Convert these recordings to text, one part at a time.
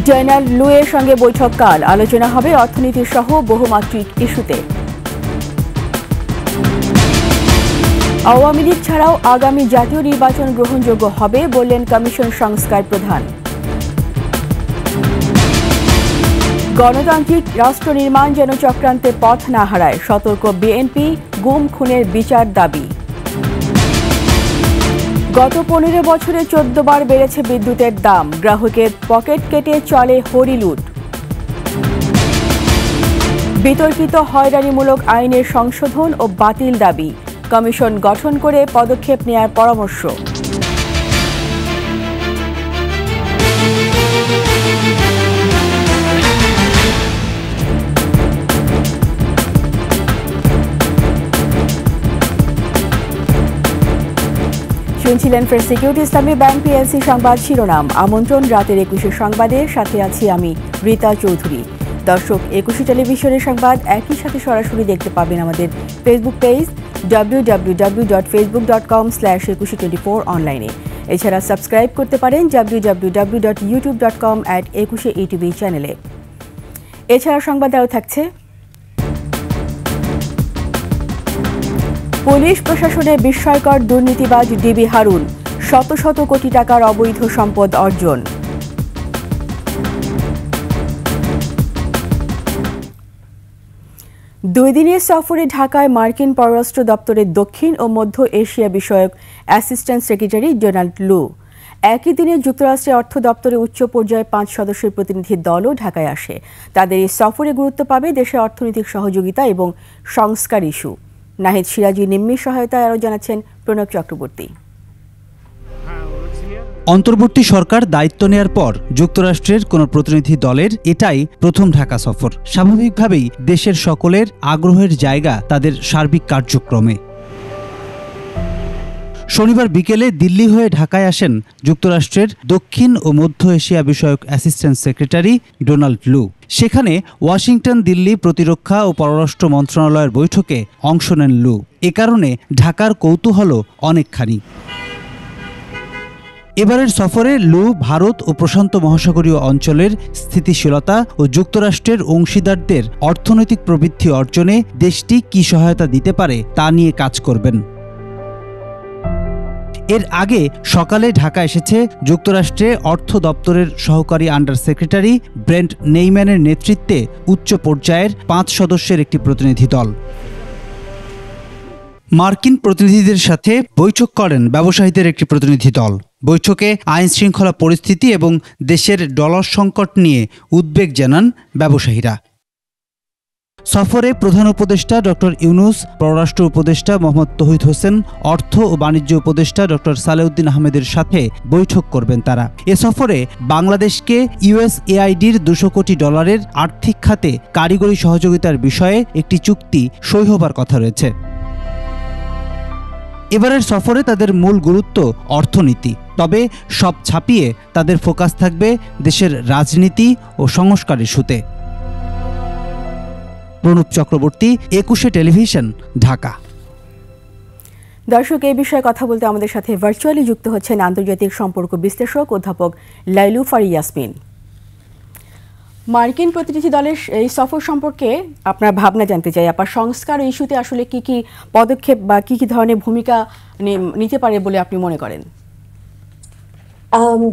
Donald লু এর সঙ্গে বৈঠক কাল, আলোচনা হবে অর্থনীতি সহ বহুমাত্রিক ইস্যুতে। আওয়ামী লীগ ছাড়াও আগামী জাতীয় নির্বাচন গ্রহণযোগ্য হবে বললেন কমিশন সংস্কার প্রধান। গণতান্ত্রিক রাষ্ট্র নির্মাণ যেন চক্রান্তের পথ না হারায়, সতর্ক বিএনপি, গুম খুনের বিচার দাবি। গত 15 বছরে 14 বার বেড়েছে বিদ্যুতের দাম, গ্রাহকের পকেট কেটে চলে হরিলুট। বিতর্কিত হয়রানিমূলক আইনের সংশোধন ও বাতিল দাবি, কমিশন গঠন করে পদক্ষেপ নেয়ার পরামর্শ। শুনছিলেন ফার্স্ট সিকিউরিটি ইসলামী ব্যাংক পিএলসি সংবাদ শিরোনাম। আমন্ত্রণ রাতের 21 সংবাদে, সাথে আছি আমি রীতা চৌধুরী। দর্শক, 21 টেলিভিশনের সংবাদ একই সাথে সরাসরি দেখতে পাবেন আমাদের ফেসবুক পেজ www.facebook.com/2124 অনলাইনে। এছাড়া সাবস্ক্রাইব করতে পারেন www.youtube.com/21etv চ্যানেলে। এছাড়া সংবাদ আরও থাকছে: পুলিশ প্রশাসনে বিস্ময়কর দুর্নীতিবাজ ডিবি হারুন, শত শত কোটি টাকার অবৈধ সম্পদ অর্জন। দুই দিনের সফরে ঢাকায় মার্কিন পররাষ্ট্র দপ্তরের দক্ষিণ ও মধ্য এশিয়া বিষয়ক অ্যাসিস্ট্যান্ট সেক্রেটারি ডোনাল্ড লু। একই দিনে যুক্তরাষ্ট্রের অর্থ দপ্তরের উচ্চ পর্যায়ে 5 সদস্যের প্রতিনিধি দলও ঢাকায় আসে। তাদের এই সফরে গুরুত্ব পাবে দেশের অর্থনৈতিক সহযোগিতা এবং সংস্কার ইস্যু। নাহিদ সিরাজি নিম্মি সহায়তায় আরও জানাচ্ছেন প্রণব চক্রবর্তী। অন্তর্বর্তী সরকার দায়িত্ব নেয়ার পর যুক্তরাষ্ট্রের কোন প্রতিনিধি দলের এটাই প্রথম ঢাকা সফর। স্বাভাবিকভাবেই দেশের সকলের আগ্রহের জায়গা তাদের সার্বিক কার্যক্রমে। শনিবার বিকেলে দিল্লি হয়ে ঢাকায় আসেন যুক্তরাষ্ট্রের দক্ষিণ ও মধ্য এশিয়া বিষয়ক অ্যাসিস্ট্যান্ট সেক্রেটারি ডোনাল্ড লু। সেখানে ওয়াশিংটন, দিল্লি প্রতিরক্ষা ও পররাষ্ট্র মন্ত্রণালয়ের বৈঠকে অংশ নেন লু। এ কারণে ঢাকার কৌতূহল অনেকখানি। এবারের সফরে লু ভারত ও প্রশান্ত মহাসাগরীয় অঞ্চলের স্থিতিশীলতা ও যুক্তরাষ্ট্রের অংশীদারদের অর্থনৈতিক প্রবৃদ্ধি অর্জনে দেশটি কী সহায়তা দিতে পারে তা নিয়ে কাজ করবেন। এর আগে সকালে ঢাকা এসেছে যুক্তরাষ্ট্রে অর্থ দপ্তরের সহকারী আন্ডার সেক্রেটারি ব্রেন্ট নেইম্যানের নেতৃত্বে উচ্চ পর্যায়ের 5 সদস্যের একটি প্রতিনিধি দল। মার্কিন প্রতিনিধিদের সাথে বৈঠক করেন ব্যবসায়ীদের একটি প্রতিনিধি দল। বৈঠকে আইন শৃঙ্খলা পরিস্থিতি এবং দেশের ডলার সংকট নিয়ে উদ্বেগ জানান ব্যবসায়ীরা। সফরে প্রধান উপদেষ্টা ডক্টর ইউনুস, পররাষ্ট্র উপদেষ্টা মোহাম্মদ তৌহিদ হোসেন, অর্থ ও বাণিজ্য উপদেষ্টা ডক্টর সালেউদ্দিন আহমেদের সাথে বৈঠক করবেন তারা। এ সফরে বাংলাদেশকে USAIDর $200 কোটি আর্থিক খাতে কারিগরি সহযোগিতার বিষয়ে একটি চুক্তি সই হবার কথা রয়েছে। এবারের সফরে তাদের মূল গুরুত্ব অর্থনীতি, তবে সব ছাপিয়ে তাদের ফোকাস থাকবে দেশের রাজনীতি ও সংস্কার ইস্যুতে। প্রণব চক্রবর্তী, 21 টেলিভিশন, ঢাকা। দর্শক, এই বিষয়ে কথা বলতে আমাদের সাথে ভার্চুয়ালি যুক্ত হচ্ছেন আন্তর্জাতিক সম্পর্ক বিশ্লেষক অধ্যাপক লাইলুফার ইয়াসমিন। মার্কিন প্রতিনিধি দলের এই সফর সম্পর্কে আপনার ভাবনা জানতে চাই। আপনার সংস্কার ইস্যুতে আসলে কি কি পদক্ষেপ বা কি কি ধরনের ভূমিকা নিতে পারে বলে আপনি মনে করেন?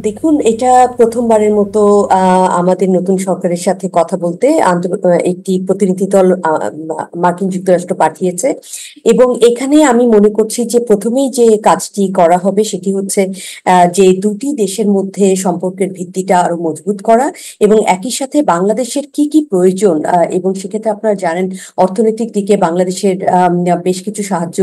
দেখুন, এটা প্রথমবারের মতো আমাদের নতুন সরকারের সাথে কথা বলতে একটি প্রতিনিধি দল মার্কিন যুক্তরাষ্ট্র পাঠিয়েছে, এবং এখানে আমি মনে করছি যে প্রথমেই যে কাজটি করা হবে সেটি হচ্ছে যে দুটি দেশের মধ্যে সম্পর্কের ভিত্তিটা আরো মজবুত করা, এবং একই সাথে বাংলাদেশের কি কি প্রয়োজন, এবং সেক্ষেত্রে আপনারা জানেন অর্থনৈতিক দিকে বাংলাদেশের বেশ কিছু সাহায্য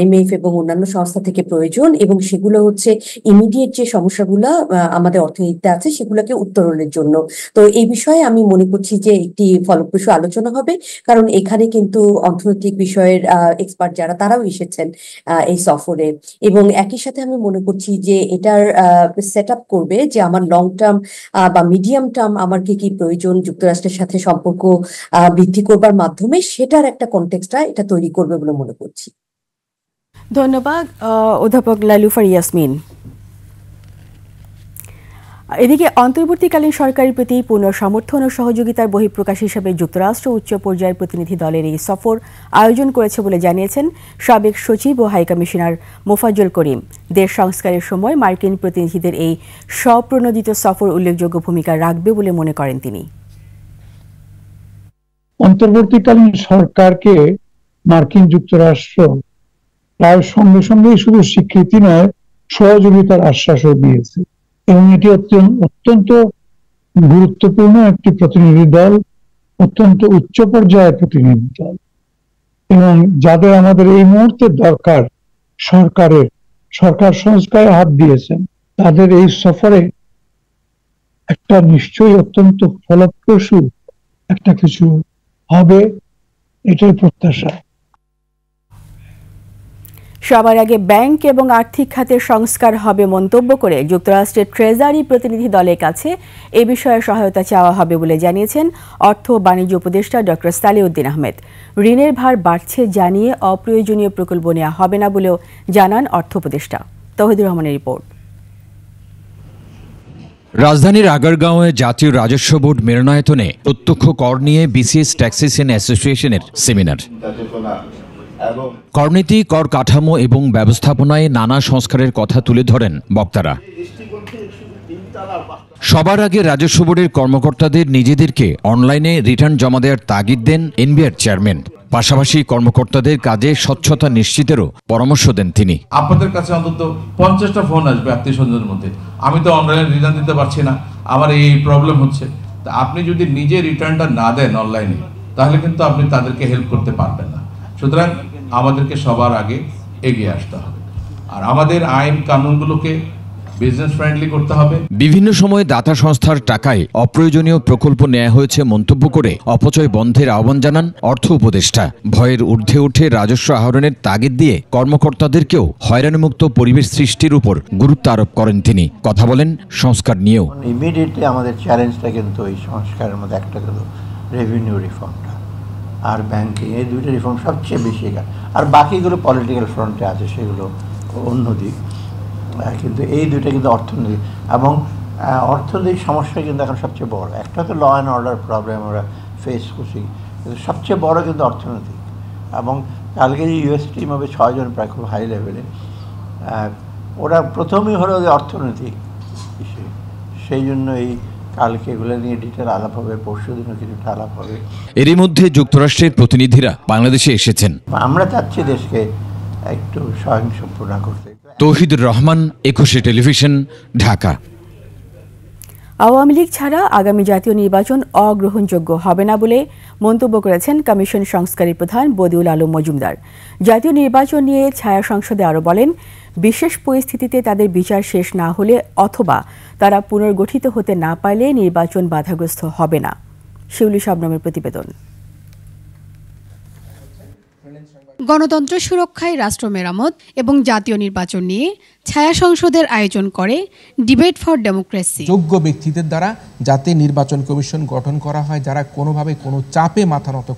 IMF এবং অন্যান্য সংস্থা থেকে প্রয়োজন, এবং সেগুলো হচ্ছে ইমিডিয়েট যে সমস্যাগুলো আমাদের অর্থনীতিতে আছে সেগুলোকে উত্তরণের জন্য। তো এই বিষয়ে আমি মনে করছি যে একটি ফলপ্রসূ আলোচনা হবে, কারণ এখানে কিন্তু অর্থনৈতিক বিষয়ের এক্সপার্ট যারা তারাও এসেছেন এই সফরে, এবং একই সাথে আমি মনে করছি যে এটার সেট আপ করবে যে আমার লং টার্ম বা মিডিয়াম টার্ম আমার কি কি প্রয়োজন যুক্তরাষ্ট্রের সাথে সম্পর্ক বৃদ্ধি করবার মাধ্যমে, সেটার একটা কনটেক্সটটা এটা তৈরি করবে বলে মনে করছি। ধন্যবাদ অধ্যাপক লাইলুফার ইয়াসমিন। এদিকে অন্তর্বর্তীকালীন সরকারের প্রতি পূর্ণ সমর্থন ও সহযোগিতার বহিঃপ্রকাশ হিসেবে যুক্তরাষ্ট্র উচ্চ পর্যায়ের প্রতিনিধি দলের এই সফর আয়োজন করেছে বলে জানিয়েছেন সাবেক সচিব ও হাইকমিশনার মোফাজ্জল করিম। দেশ সংস্কারের সময় মার্কিন প্রতিনিধিদের এই স্বপ্রণোদিত সফর উল্লেখযোগ্য ভূমিকা রাখবে বলে মনে করেন তিনি। অন্তর্বর্তীকালীন সরকারকে মার্কিন যুক্তরাষ্ট্র প্রায় সঙ্গে সঙ্গেই শুধু স্বীকৃতি নয়, সহযোগিতার আশ্বাসও দিয়েছে এবং এটি অত্যন্ত গুরুত্বপূর্ণ একটি প্রতিনিধি দল, অত্যন্ত উচ্চ পর্যায়ের প্রতিনিধি দল এবং যাদের আমাদের এই মুহূর্তে দরকার, সরকার সংস্কারে হাত দিয়েছেন, তাদের এই সফরে একটা নিশ্চয়ই অত্যন্ত ফলপ্রসূ একটা কিছু হবে, এটাই প্রত্যাশা। সবার আগে ব্যাংক এবং আর্থিক খাতের সংস্কার হবে মন্তব্য করে যুক্তরাষ্ট্রের ট্রেজারি প্রতিনিধি দলের কাছে এ বিষয়ে সহায়তা চাওয়া হবে বলে জানিয়েছেন অর্থ ও বাণিজ্য উপদেষ্টা ডক্টর সালেউদ্দিন আহমেদ। ঋণের ভার বাড়ছে জানিয়ে অপ্রয়োজনীয় প্রকল্প নেওয়া হবে না বলেও জানান অর্থ উপদেষ্টা। তৌহিদুর রহমানের রিপোর্ট। রাজধানীর আগারগাঁওয়ে জাতীয় রাজস্ব বোর্ড মিলনায়তনে প্রত্যক্ষ কর নিয়ে বিসিএস ট্যাক্সেশন অ্যাসোসিয়েশনের সেমিনার। করনীতি, কর কাঠামো এবং ব্যবস্থাপনায় নানা সংস্কারের কথা তুলে ধরেন বক্তারা। সবার আগে রাজস্ব বোর্ডের কর্মকর্তাদের নিজেদেরকে অনলাইনে রিটার্ন জমা দেওয়ার তাগিদ দেন এনবিআর চেয়ারম্যান। পাশাপাশি কর্মকর্তাদের কাজে স্বচ্ছতা নিশ্চিতেরও পরামর্শ দেন তিনি। আপনাদের কাছে অন্তত 50টা ফোন আসবে আত্মীয় স্বজনের মধ্যে, আমি তো অনলাইনে রিটার্ন দিতে পারছি না, আমার এই প্রবলেম হচ্ছে। তা আপনি যদি নিজে রিটার্নটা না দেন অনলাইনে, তাহলে কিন্তু আপনি তাদেরকে হেল্প করতে পারবেন না। সুতরাং আমাদেরকে সবার আগে এগিয়ে আসতে হবে, আর আমাদের আইন কানুনগুলোকে বিজনেস ফ্রেন্ডলি করতে হবে। বিভিন্ন সময়ে দাতা সংস্থার টাকায় অপ্রয়োজনীয় প্রকল্প নেওয়া হয়েছে মন্তব্য করে অপচয় বন্ধের আহ্বান জানান অর্থ উপদেষ্টা। ভয়ের ঊর্ধ্বে উঠে রাজস্ব আহরণের তাগিদ দিয়ে কর্মকর্তাদেরকেও হয়রানিমুক্ত পরিবেশ সৃষ্টির উপর গুরুত্ব আরোপ করেন তিনি। কথা বলেন সংস্কার নিয়েও। ইমিডিয়েটলি আমাদের চ্যালেঞ্জটা কিন্তু এই সংস্কারের মধ্যে একটা হলো রেভিনিউ রিফর্মটা আর ব্যাংকিং, এই দুইটা রিফর্ম সবচেয়ে বেশি, আর বাকিগুলো পলিটিক্যাল ফ্রন্টে আছে, সেগুলো অন্যদিক। কিন্তু এই দুইটা কিন্তু অর্থনৈতিক এবং অর্থনৈতিক সমস্যা কিন্তু এখন সবচেয়ে বড়। একটা তো ল অ্যান্ড অর্ডার প্রবলেম আমরা ফেস করছি, কিন্তু সবচেয়ে বড় কিন্তু অর্থনৈতিক। এবং কালকে যে ইউএস টিম হবে 6 জন প্রায়, খুব হাই লেভেলে, ওরা প্রথমেই হলো যে অর্থনৈতিক ইস্যু। সেই জন্য এই কালকে এগুলো নিয়ে ডিটেল আলাপ হবে, পরশুদিনও কিছুটা আলাপ হবে। এরই মধ্যে যুক্তরাষ্ট্রের প্রতিনিধিরা বাংলাদেশে এসেছেন। আমরা চাচ্ছি দেশকে একটু স্বয়ংসম্পূর্ণ করতে। তৌহিদুর রহমান, একুশে টেলিভিশন, ঢাকা। আওয়ামী লীগ ছাড়া আগামী জাতীয় নির্বাচন অগ্রহণযোগ্য হবে না বলে মন্তব্য করেছেন কমিশন সংস্কারের প্রধান বদিউল আলম মজুমদার। জাতীয় নির্বাচন নিয়ে ছায়া সংসদে আরও বলেন, বিশেষ পরিস্থিতিতে তাদের বিচার শেষ না হলে অথবা তারা পুনর্গঠিত হতে না পারলে নির্বাচন বাধাগ্রস্ত হবে না। শিউলি শবনমের প্রতিবেদন। গণতন্ত্র সুরক্ষায় রাষ্ট্র মেরামত এবং জাতীয় নির্বাচন নিয়ে ছায়া সংসদের আয়োজন করে ডিবেট ফর ডেমোক্রেসি। যোগ্য ব্যক্তিদের দ্বারা যাতে নির্বাচন কমিশন গঠন করা হয়, যারা কোনোভাবে কোনো চাপে মাথা নত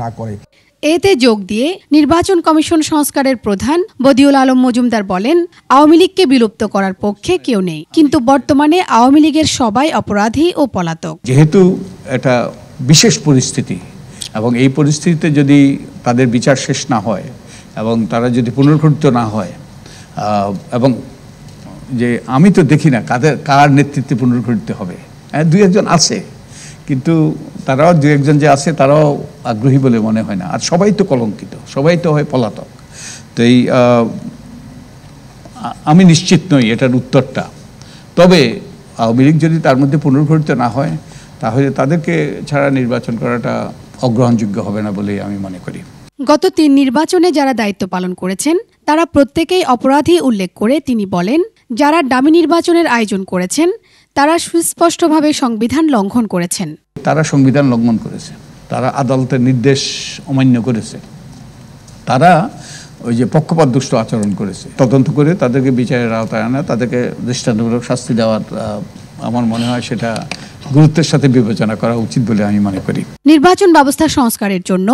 না করে। এতে যোগ দিয়ে নির্বাচন কমিশন সংস্কারের প্রধান বদিউল আলম মজুমদার বলেন, আওয়ামী লীগকে বিলুপ্ত করার পক্ষে কেউ নেই, কিন্তু বর্তমানে আওয়ামী লীগের সবাই অপরাধী ও পলাতক। যেহেতু এটা বিশেষ পরিস্থিতি এবং এই পরিস্থিতিতে যদি তাদের বিচার শেষ না হয় এবং তারা যদি পুনর্গঠিত না হয়, এবং যে আমি তো দেখি না কার নেতৃত্বে পুনর্গঠিত হবে। হ্যাঁ, 2-1 আছে, কিন্তু তারাও 2-1 যে আছে তারাও আগ্রহী বলে মনে হয় না। আর সবাই তো কলঙ্কিত, সবাই তো হয় পলাতক। তো এই আমি নিশ্চিত নই এটার উত্তরটা। তবে আওয়ামী লীগ যদি তার মধ্যে পুনর্গঠিত না হয়, তাহলে তাদেরকে ছাড়া নির্বাচন করাটা অগ্রহণযোগ্য হবে না বলেই আমি মনে করি। গত 3 নির্বাচনে যারা দায়িত্ব পালন করেছেন তারা প্রত্যেকেই অপরাধী উল্লেখ করে তিনি বলেন, যারা ডামি নির্বাচনের আয়োজন করেছেন তারা সুস্পষ্টভাবে সংবিধান লঙ্ঘন করেছেন। তারা সংবিধান লঙ্ঘন করেছে, তারা আদালতের নির্দেশ অমান্য করেছে, তারা ওই যে পক্ষপাতদুষ্ট আচরণ করেছে। তদন্ত করে তাদেরকে বিচারের আওতায় আনা, তাদেরকে দৃষ্টান্তমূলক শাস্তি দেওয়ার আমার মনে হয় সেটা গুরুত্বের সাথে বিবেচনা করা উচিত বলে আমি মনে করি। নির্বাচন ব্যবস্থা সংস্কারের জন্য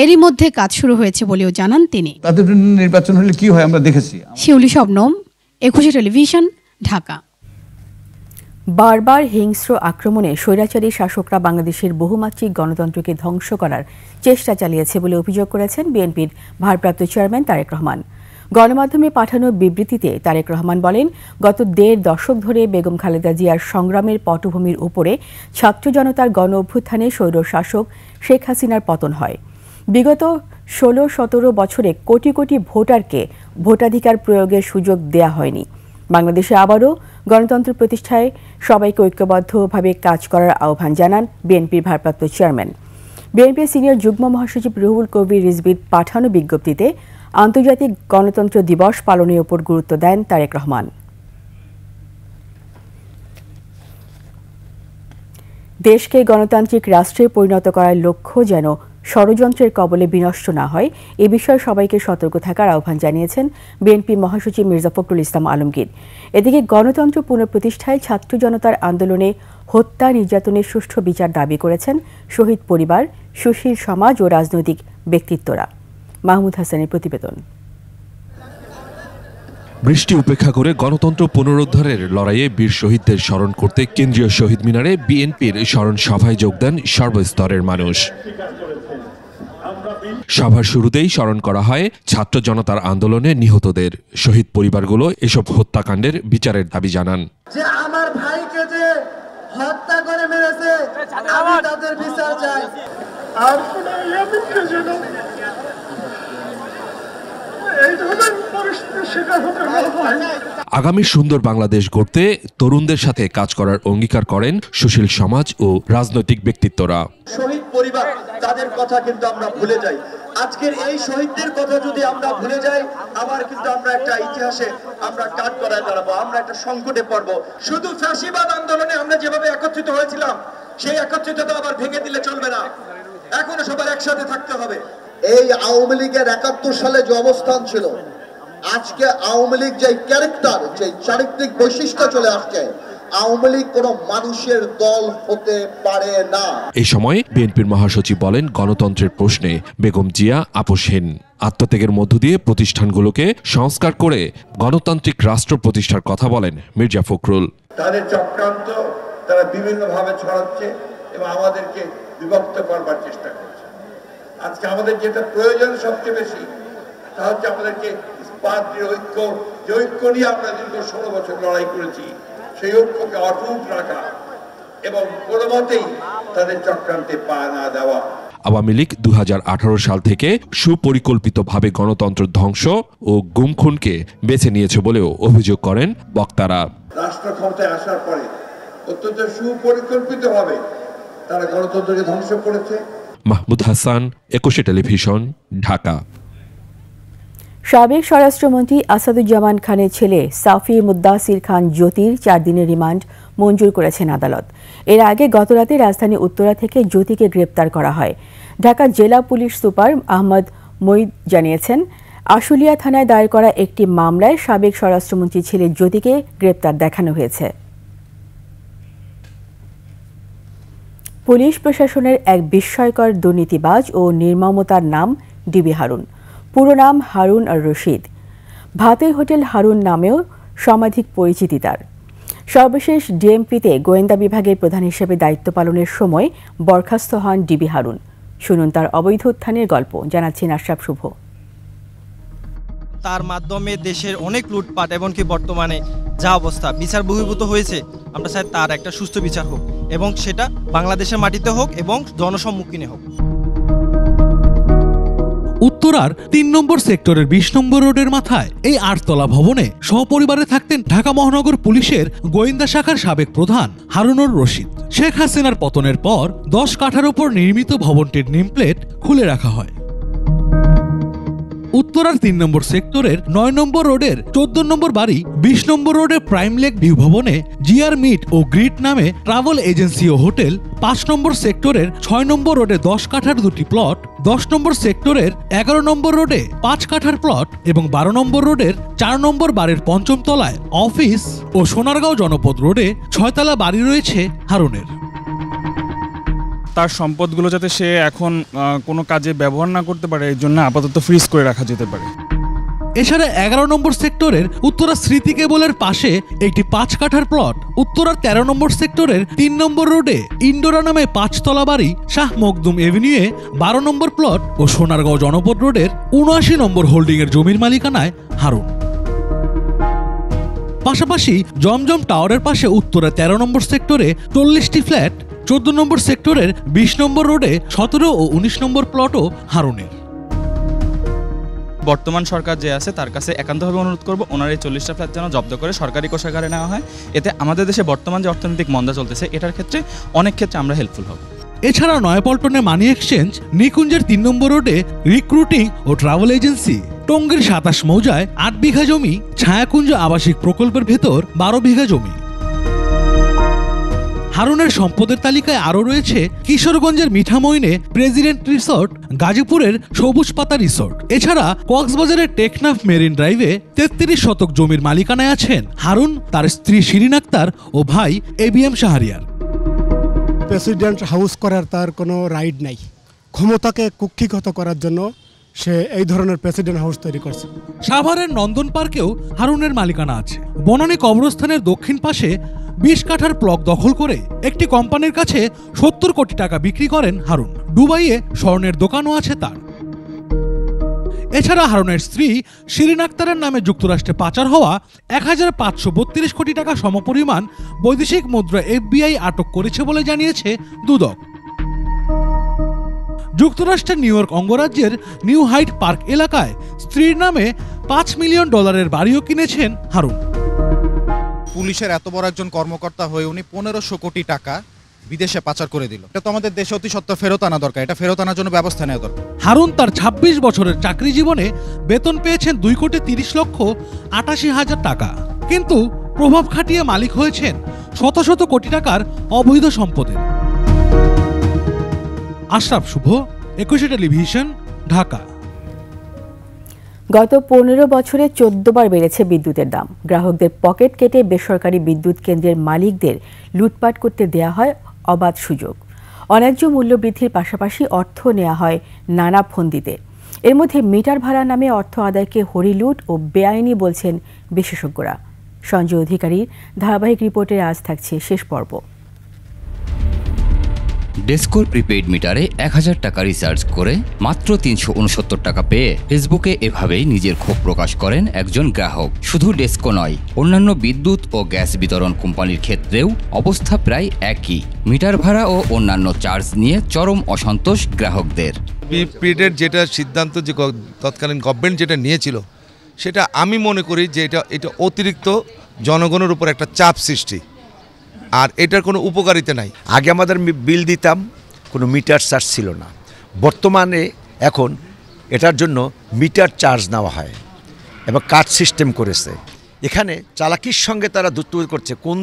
এরই মধ্যে কাজ শুরু হয়েছে বলেও জানান তিনি। তাদের নির্বাচন হলে কি হয় আমরা দেখেছি। শিউলি শবনম, 21 টেলিভিশন, ঢাকা। বারবার হিংস্র আক্রমণে স্বৈরাচারী শাসকরা বাংলাদেশের বহুমাত্রিক গণতন্ত্রকে ধ্বংস করার চেষ্টা চালিয়েছে বলে অভিযোগ করেছেন বিএনপির ভারপ্রাপ্ত চেয়ারম্যান তারেক রহমান। গণমাধ্যমে পাঠানো বিবৃতিতে তারেক রহমান বলেন, গত ১.৫ দশক ধরে বেগম খালেদা জিয়ার সংগ্রামের পটভূমির উপরে ছাত্র জনতার গণ অভ্যুত্থানে স্বৈর শাসক শেখ হাসিনার পতন হয়। বিগত ১৬-১৭ বছরে কোটি কোটি ভোটারকে ভোটাধিকার প্রয়োগের সুযোগ দেয়া হয়নি। বাংলাদেশে আবারও গণতন্ত্র প্রতিষ্ঠায় সবাইকে ঐক্যবদ্ধভাবে কাজ করার আহ্বান জানান বিএনপির ভারপ্রাপ্ত চেয়ারম্যান। বিএনপির সিনিয়র যুগ্ম মহাসচিব রুহুল কবির রিজভীর পাঠানো বিজ্ঞপ্তিতে আন্তর্জাতিক গণতন্ত্র দিবস পালনের উপর গুরুত্ব দেন তারেক রহমান। দেশকে গণতান্ত্রিক রাষ্ট্রে পরিণত করার লক্ষ্য যেন ষড়যন্ত্রের কবলে বিনষ্ট না হয়, এ বিষয়ে সবাইকে সতর্ক থাকার আহ্বান জানিয়েছেন বিএনপি মহাসচিব মির্জা ফখরুল ইসলাম আলমগীর। এদিকে গণতন্ত্র পুনঃপ্রতিষ্ঠায় ছাত্র জনতার আন্দোলনে হত্যা নির্যাতনের সুষ্ঠু বিচার দাবি করেছেন শহীদ পরিবার, সুশীল সমাজ ও রাজনৈতিক ব্যক্তিত্বরা। মাহমুদ হাসানের প্রতিবেদন। বৃষ্টি উপেক্ষা করে গণতন্ত্র পুনরুদ্ধারের লড়াইয়ে বীর শহীদদের স্মরণ করতে কেন্দ্রীয় শহীদ মিনারে বিএনপির স্মরণ সভায় যোগ দেন সর্বস্তরের মানুষ। সভার শুরুতেই স্মরণ করা হয় ছাত্র জনতার আন্দোলনে নিহতদের। শহীদ পরিবারগুলো এসব হত্যাকাণ্ডের বিচারের দাবি জানান। যে আমার ভাইকে যে হত্যা করে মেরেছে, আমি তাদের বিচার চাই। আর কোনো ইয়ামিনকে যেন এই ধরনের পরিস্থিতির শিকার হতে না হয়। আগামী সুন্দর বাংলাদেশ গড়তে তরুণদের সাথে কাজ করার অঙ্গীকার করেন সুশীল সমাজ ও রাজনৈতিক ব্যক্তিত্বরা। শহীদ পরিবার, তাদের কথা কিন্তু আমরা ভুলে যাই। আজকের এই শহীদদের কথা যদি আমরা ভুলে যাই, আবার কিন্তু আমরা একটা ইতিহাসে আমরা কাজ করায় দাঁড়াবো, আমরা একটা সংকটে পড়বো। শুধু ফ্যাসিবাদ আন্দোলনে আমরা যেভাবে একত্রিত হয়েছিলাম, সেই একত্রিততা আবার ভেঙে দিলে চলবে না। এখনো সবার একসাথে থাকতে হবে। এই আওয়ামী লীগের ৭১ সালে যে অবস্থান ছিল, আজকে আওয়ামী লীগ যে ক্যারেক্টার, যে চারিত্রিক বৈশিষ্ট্য চলে আসছে, আওয়ামী লীগ কোনো মানুষের দল হতে পারে না। এই সময় বিএনপির মহাসচিব বলেন, গণতন্ত্রের প্রশ্নে বেগম জিয়া আপোষহীন। আত্মত্যাগের মধ্য দিয়ে প্রতিষ্ঠানগুলোকে সংস্কার করে গণতান্ত্রিক রাষ্ট্র প্রতিষ্ঠার কথা বলেন মির্জা ফখরুল। তাদের চক্রান্ত তারা বিভিন্নভাবে ছড়াচ্ছে এবং আমাদেরকে বিভক্ত করবার চেষ্টা করছে। আজকে আমাদের যেটা প্রয়োজন সবচেয়ে বেশি, তা হচ্ছে আমাদেরকে ইস্পাতের ঐক্য, যে ঐক্য নিয়ে আমরা দীর্ঘ ১৬ বছর লড়াই করেছি, সেই ঐক্যকে অটুট রাখা এবং কোনো মতেই তাদের চক্রান্তে পা না দেওয়া। আওয়ামী লীগ ২০১৮ সাল থেকে সুপরিকল্পিতভাবে গণতন্ত্র ধ্বংস ও গুমখুনকে বেছে নিয়েছে বলেও অভিযোগ করেন বক্তারা। রাষ্ট্র ক্ষমতায় আসার পরে অত্যন্ত সুপরিকল্পিতভাবে তারা গণতন্ত্রকে ধ্বংস করেছে। মাহমুদ হাসান, ২১ টেলিভিশন, ঢাকা। সাবেক স্বরাষ্ট্রমন্ত্রী আসাদুজ্জামান খানের ছেলে সাফি মুদ্দাসির খান জ্যোতির ৪ দিনের রিমান্ড মঞ্জুর করেছেন আদালত। এর আগে গতরাতে রাজধানী উত্তরা থেকে জ্যোতিকে গ্রেপ্তার করা হয়। ঢাকা জেলা পুলিশ সুপার আহমদ মঈদ জানিয়েছেন, আশুলিয়া থানায় দায়ের করা একটি মামলায় সাবেক স্বরাষ্ট্রমন্ত্রীর ছেলে জ্যোতিকে গ্রেপ্তার দেখানো হয়েছে। পুলিশ প্রশাসনের এক বিস্ময়কর দুর্নীতিবাজ ও নির্মমতার নাম ডিবি হারুন। পুরো নাম হারুন আর রশিদ। ভাতের হোটেল হারুন নামেও সমাধিক পরিচিতি তার। সর্বশেষ ডিএমপিতে গোয়েন্দা বিভাগের প্রধান হিসেবে দায়িত্ব পালনের সময় বরখাস্ত হন ডিবি হারুন। শুনুন তার অবৈধ উত্থানের গল্প, জানাচ্ছেন আশরাফ শুভ। তার মাধ্যমে দেশের অনেক লুটপাট, এমনকি বর্তমানে যা অবস্থা বিচার বহির্ভূত হয়েছে, আমরা চাই তার একটা সুস্থ বিচার হোক এবং সেটা বাংলাদেশের মাটিতে হোক এবং জনসম্মুখীনে হোক। উত্তরার ৩ নম্বর সেক্টরের ২০ নম্বর রোডের মাথায় এই ৮তলা ভবনে সপরিবারে থাকতেন ঢাকা মহানগর পুলিশের গোয়েন্দা শাখার সাবেক প্রধান হারুনুর রশিদ। শেখ হাসিনার পতনের পর ১০ কাঠার উপর নির্মিত ভবনটির নেমপ্লেট খুলে রাখা হয়। উত্তরার ৩ নম্বর সেক্টরের ৯ নম্বর রোডের ১৪ নম্বর বাড়ি, ২০ নম্বর রোডের প্রাইম লেক ভিউ ভবনে জিআর মিট ও গ্রিট নামে ট্রাভেল এজেন্সি ও হোটেল, ৫ নম্বর সেক্টরের ৬ নম্বর রোডে ১০ কাঠার ২টি প্লট, ১০ নম্বর সেক্টরের ১১ নম্বর রোডে ৫ কাঠার প্লট এবং ১২ নম্বর রোডের ৪ নম্বর বাড়ির ৫ম তলায় অফিস ও সোনারগাঁও জনপদ রোডে ৬তলা বাড়ি রয়েছে হারুনের। তার সম্পদগুলো যাতে সে এখন কোনো কাজে ব্যবহার না করতে পারে, এর জন্য আপাতত ফ্রিজ করে রাখা যেতে পারে। এছাড়া 11 নম্বর সেক্টরের উত্তরা স্মৃতি কেবলের পাশে একটি 5 কাঠার প্লট, উত্তরার 13 নম্বর সেক্টরের 3 নম্বর রোডে ইন্ডোরা নামে 5 তলা বাড়ি, শাহ মখদুম এভিনিউয়ে 12 নম্বর প্লট ও সোনারগাঁও জনপদ রোডের 79 নম্বর হোল্ডিংয়ের জমির মালিকানায় হারুন। পাশাপাশি জমজম টাওয়ারের পাশে উত্তরা 13 নম্বর সেক্টরে 40টি ফ্ল্যাট, 14 নম্বর সেক্টরের 20 নম্বর রোডে 17 ও 19 নম্বর প্লটও হারুনের। বর্তমান সরকার যে আছে তার কাছে একান্তভাবে অনুরোধ করব ওনার এই 40টা ফ্ল্যাট যেন জব্দ করে সরকারি কোষাগারে নেওয়া হয়। এতে আমাদের দেশে বর্তমান যে অর্থনৈতিক মন্দা চলতেছে এটার ক্ষেত্রে অনেক ক্ষেত্রে আমরা হেল্পফুল হব। এছাড়া নয়াপল্টনে মানি এক্সচেঞ্জ, নিকুঞ্জের 3 নম্বর রোডে রিক্রুটিং ও ট্রাভেল এজেন্সি, টঙ্গীর 27 মৌজায় 8 বিঘা জমি, ছায়াকুঞ্জ আবাসিক প্রকল্পের ভেতর 12 বিঘা জমি। হারুনের সম্পদের তালিকায় আরও রয়েছে কিশোরগঞ্জের মিঠামইনে প্রেসিডেন্ট রিসোর্ট, গাজীপুরের সবুজ পাতা রিসোর্ট। এছাড়া কক্সবাজারের টেকনাফ মেরিন ড্রাইভে 33 শতক জমির মালিকানায় আছেন হারুন, তার স্ত্রী শিরিন আক্তার ও ভাই ABM শাহরিয়ার। প্রেসিডেন্ট হাউস করার তার কোনো রাইট নাই, ক্ষমতাকে কুক্ষিগত করার জন্য সে এই ধরনের প্রেসিডেন্ট হাউস তৈরি করছে। সাভারের নন্দন পার্কেও হারুনের মালিকানা আছে। বনানী কবরস্থানের দক্ষিণ পাশে 20 কাঠার প্লট দখল করে একটি কোম্পানির কাছে 70 কোটি টাকা বিক্রি করেন হারুন। দুবাইয়ে স্বর্ণের দোকানও আছে তার। এছাড়া হারুনের স্ত্রী শিরিন আক্তারের নামে যুক্তরাষ্ট্রে পাচার হওয়া 1532 কোটি টাকা সমপরিমাণ বৈদেশিক মুদ্রা FBI আটক করেছে বলে জানিয়েছে দুদক। যুক্তরাষ্ট্রের নিউ ইয়র্ক অঙ্গরাজ্যের নিউ হাইট পার্ক এলাকায় স্ত্রীর নামে $5 মিলিয়ন বাড়িও কিনেছেন হারুন। পুলিশের এত বড় একজন কর্মকর্তা হয়ে উনি 1500 কোটি টাকা বিদেশে পাচার করে দিল। এটা তো আমাদের দেশে অতি সত্ত্বর ফেরত আনা দরকার, এটা ফেরত আনার জন্য ব্যবস্থা নেওয়া দরকার। হারুন তার 26 বছরের চাকরি জীবনে বেতন পেয়েছেন 2,30,88,000 টাকা, কিন্তু প্রভাব খাটিয়ে মালিক হয়েছেন শত শত কোটি টাকার অবৈধ সম্পদের। আশরাফ শুভ, 21 টেলিভিশন, ঢাকা। গত 15 বছরে 14 বার বেড়েছে বিদ্যুতের দাম। গ্রাহকদের পকেট কেটে বেসরকারি বিদ্যুৎ কেন্দ্রের মালিকদের লুটপাট করতে দেয়া হয় অবাধ সুযোগ। অন্যায্য মূল্য বৃদ্ধির পাশাপাশি অর্থ নেওয়া হয় নানা ফন্দিতে। এর মধ্যে মিটার ভাড়া নামে অর্থ আদায়কে হরিলুট ও বেআইনি বলছেন বিশেষজ্ঞরা। সঞ্জয় অধিকারীর ধারাবাহিক রিপোর্টে আজ থাকছে শেষ পর্ব। ডেসকোর প্রিপেইড মিটারে 1000 টাকা রিচার্জ করে মাত্র 369 টাকা পেয়ে ফেসবুকে এভাবেই নিজের ক্ষোভ প্রকাশ করেন একজন গ্রাহক। শুধু ডেসকো নয়, অন্যান্য বিদ্যুৎ ও গ্যাস বিতরণ কোম্পানির ক্ষেত্রেও অবস্থা প্রায় একই। মিটার ভাড়া ও অন্যান্য চার্জ নিয়ে চরম অসন্তোষ গ্রাহকদের। প্রিপেইডের যেটা সিদ্ধান্ত যে তৎকালীন গভর্নমেন্ট যেটা নিয়েছিল, সেটা আমি মনে করি যে এটা অতিরিক্ত জনগণের উপর একটা চাপ সৃষ্টি, আর এটার কোনো উপকারিতা নাই। আগে আমাদের বিল দিতাম, কোনো মিটার চার্জ ছিল না। বর্তমানে এখন এটার জন্য মিটার চার্জ নেওয়া হয় এবং কার্ড সিস্টেম করেছে। এখানে চালাকির সঙ্গে তারা দুর্নীতি করছে, কোন